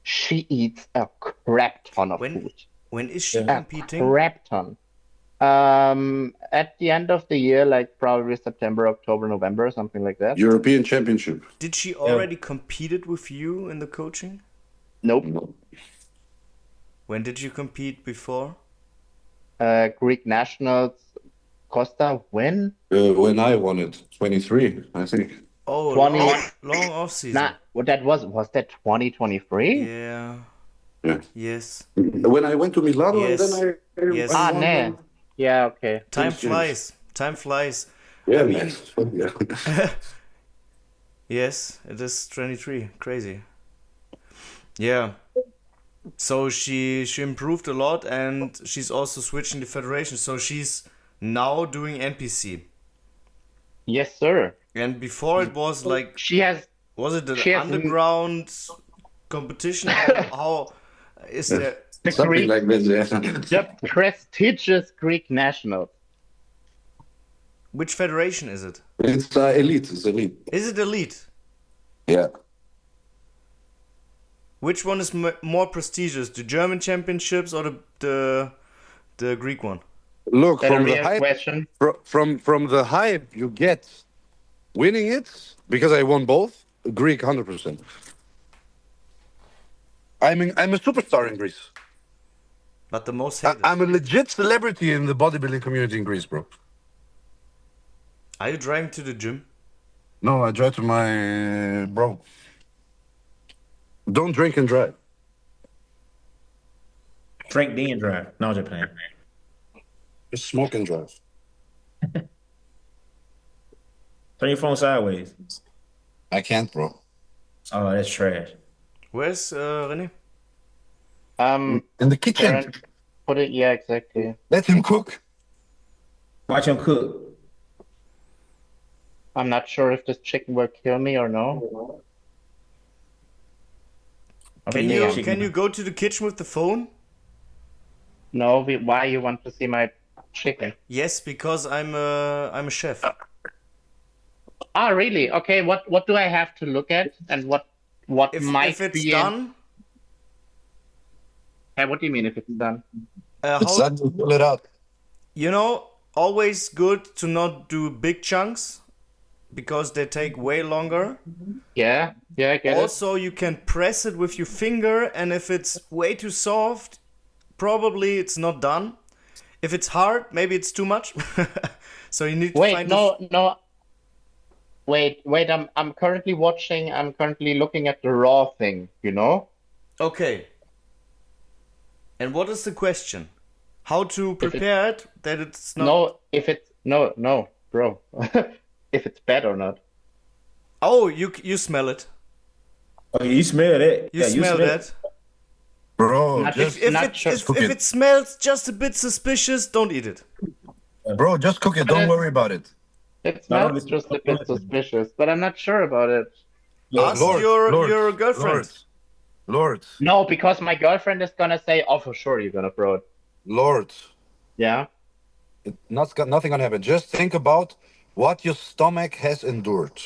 she eats a crap ton of When food. when is she Yeah. A competing? crap ton. At the end of the year, like probably September, October, November, something like that. European Championship. Did she Yeah. already competed with you in the coaching? Nope. No. When did you compete before? Greek nationals, Costa, when? When I won it, 23, I think. Oh, 20, long off season. nah, what that was that 2023? Yeah. Yeah. Yes. When I went to Milano Yes. and then Yes. I Ah, won. nah. Yeah, okay. Time Things change. flies. Time flies. Yeah, I man. mean, Yeah. yes, it is 23. Crazy. Yeah. So she improved a lot and she's also switching the federation. So she's now doing NPC. Yes, sir. And before it was like, She has was it an she has underground competition? How is there? the Something Greek, like this, yeah. the prestigious Greek nationals. Which federation is it? It's elite. It's elite. Is it elite? Yeah. Which one is more prestigious, the German championships or the Greek one? Look, That a from the real hype, question? from the hype you get winning it, because I won both, Greek 100%. I'm a superstar in Greece. But the most hated. I'm a legit celebrity in the bodybuilding community in Greece, bro. Are you driving to the gym? No, I drive to my bro. Don't drink and drive. Drink then drive. No, I'm just playing. Just smoke and drive. Turn your phone sideways. I can't, bro. Oh, that's trash. Where's René? In the kitchen. Karen, put it. Yeah, exactly. Let him cook. Watch him cook. I'm not sure if this chicken will kill me or no. I Can think you chicken. can you go to the kitchen with the phone? No, why you want to see my chicken? Yes, because I'm a chef. Ah, really? Okay, what do I have to look at, and what might If it's be done, Hey, what do you mean if it's done? It's how time to pull it out. always good to not do big chunks because they take way longer. Yeah, I get it. Also, you can press it with your finger, and if it's way too soft, probably it's not done. If it's hard, maybe it's too much. So you need to Wait, find no. Wait. I'm currently watching. I'm currently looking at the raw thing. You know? Okay. And what is the question? How to prepare it that it's not. No, if it's no, bro. If it's bad or not. Oh, you smell it. Oh, you smell it. You smell that. Bro, Not just if- If sure. cook if it. it smells just a bit suspicious, don't eat it. Bro, just cook it. Don't worry about it. It No, smells it's- just a bit suspicious, but I'm not sure about it. Ask your girlfriend. Lord, No, because my girlfriend is gonna say, "Oh, for sure you're gonna throw it." Lord. Yeah. Nothing gonna happen. Just think about what your stomach has endured.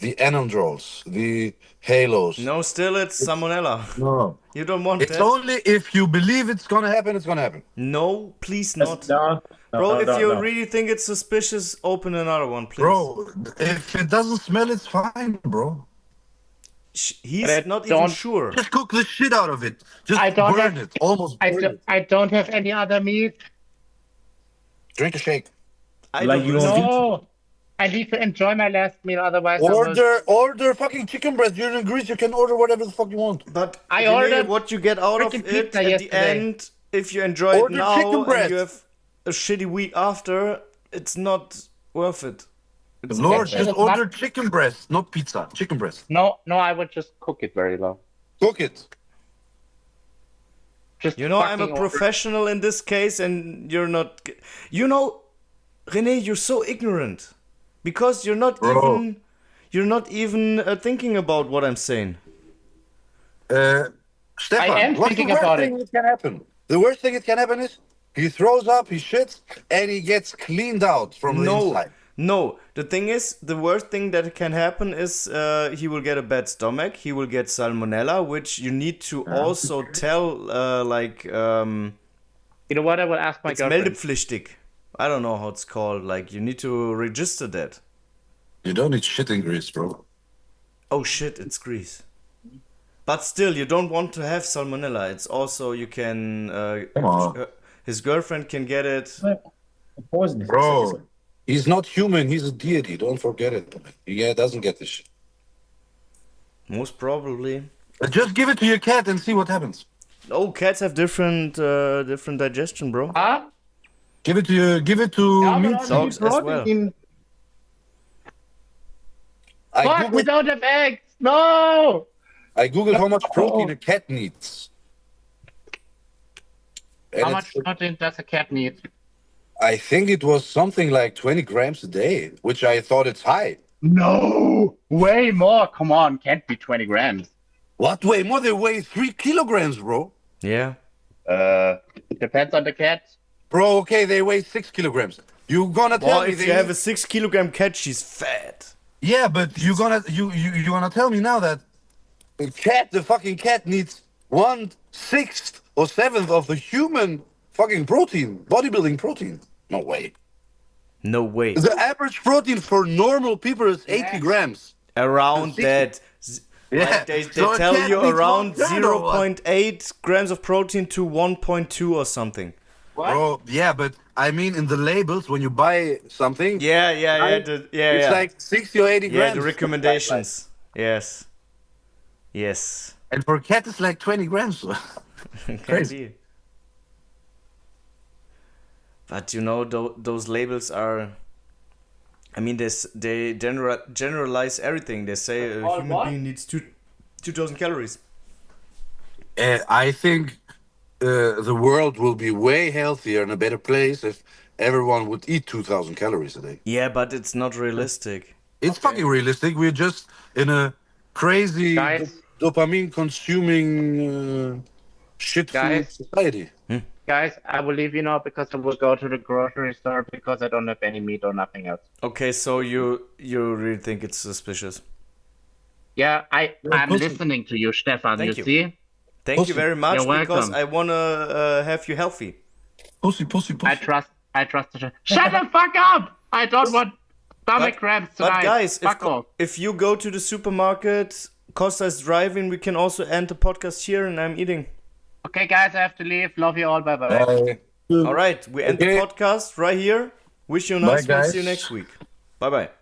The anandrols, the halos. No, still it's salmonella. No. You don't want It's that. only if you believe it's gonna happen, it's gonna happen. No, please not. No, Bro, if you no. really think it's suspicious, open another one, please. Bro, if it doesn't smell, it's fine, bro. He's But I not even don't- sure. Just cook the shit out of it. Just I don't burn have- it. Almost burn it. I don't have any other meat. Drink a shake. I Like don't you listen. don't- No, I need to enjoy my last meal, otherwise I will. Order fucking chicken breast. You're in Greece, you can order whatever the fuck you want. But I René, ordered what you get out of freaking it pizza at the yesterday. end, if you enjoy Order it now chicken and breast. you have a shitty week after, it's not worth it. It's Lord, bad. just It's not- order chicken breast, not pizza. Chicken breast. No, I would just cook it very low. Cook it. Just You know, I'm a fucking order- professional in this case, and you're not. You know, René, you're so ignorant because you're not Bro. even thinking about what I'm saying. Stefan, I am what's thinking the worst about thing that can happen? The worst thing that can happen is he throws up, he shits, and he gets cleaned out from the No, inside. no. The thing is, the worst thing that can happen is he will get a bad stomach. He will get salmonella, which you need to also tell, You know what? I will ask my it's girlfriend. meldepflichtig. I don't know how it's called. Like, you need to register that. You don't need shit in Greece, bro. Oh shit, it's Greece. But still, you don't want to have salmonella. It's also, you can. Come on. His girlfriend can get it. Poisonous. Bro, he's not human, he's a deity. Don't forget it. He doesn't get this shit. Most probably. Just give it to your cat and see what happens. Oh, cats have different digestion, bro. Huh? Give it to Yeah, but meat. only Dogs as well. protein. I Fuck, we googled, don't have eggs. No. I googled how much protein a cat needs. And How much protein does a cat need? I think it was something like 20 grams a day, which I thought it's high. No, way more. Come on, can't be 20 grams. What? Way more? They weigh 3 kilograms, bro. Yeah. Depends on the cat. Bro, okay, they weigh 6 kilograms. You gonna tell Well, me if they you have a 6 kilogram cat, she's fat. Yeah, but you gonna tell me now that the fucking cat needs 1/6 or 7th of the human fucking protein, bodybuilding protein. No way. No way. The average protein for normal people is 80 grams. Around 60. that. Yeah. Like they So a tell cat you needs around 1/3 or what? 0.8 grams of protein to 1.2 or something. What? Bro, yeah, but I mean in the labels when you buy something, Yeah. Right? It's it's like 60 or 80 yeah, grams. the recommendations. Yes. Yes. And for a cat, it's like 20 grams. Can Crazy. be. But you know, those labels are. I mean, they generalize everything. They say a All human what? being needs 2,000 calories. I think the world will be way healthier and a better place if everyone would eat 2,000 calories a day. Yeah, but it's not realistic. It's fucking realistic. We're just in a crazy Guys. dopamine consuming shit food Guys. society. Guys, I will leave you now because I will go to the grocery store because I don't have any meat or nothing else. Okay, so you really think it's suspicious? Yeah, I'm pussy. listening to you, Stefan. Thank you you. see? Thank you Pussy. very much You're because welcome. I wanna have you healthy. Pussy. I trust the Shut the fuck up! I don't want stomach cramps tonight. But guys, fuck off. if you go to the supermarket, Costa is driving, we can also end the podcast here and I'm eating. Okay, guys, I have to leave. Love you all. Bye bye. All right, we end the podcast right here. Wish you a nice one. guys. See you next week. Bye bye.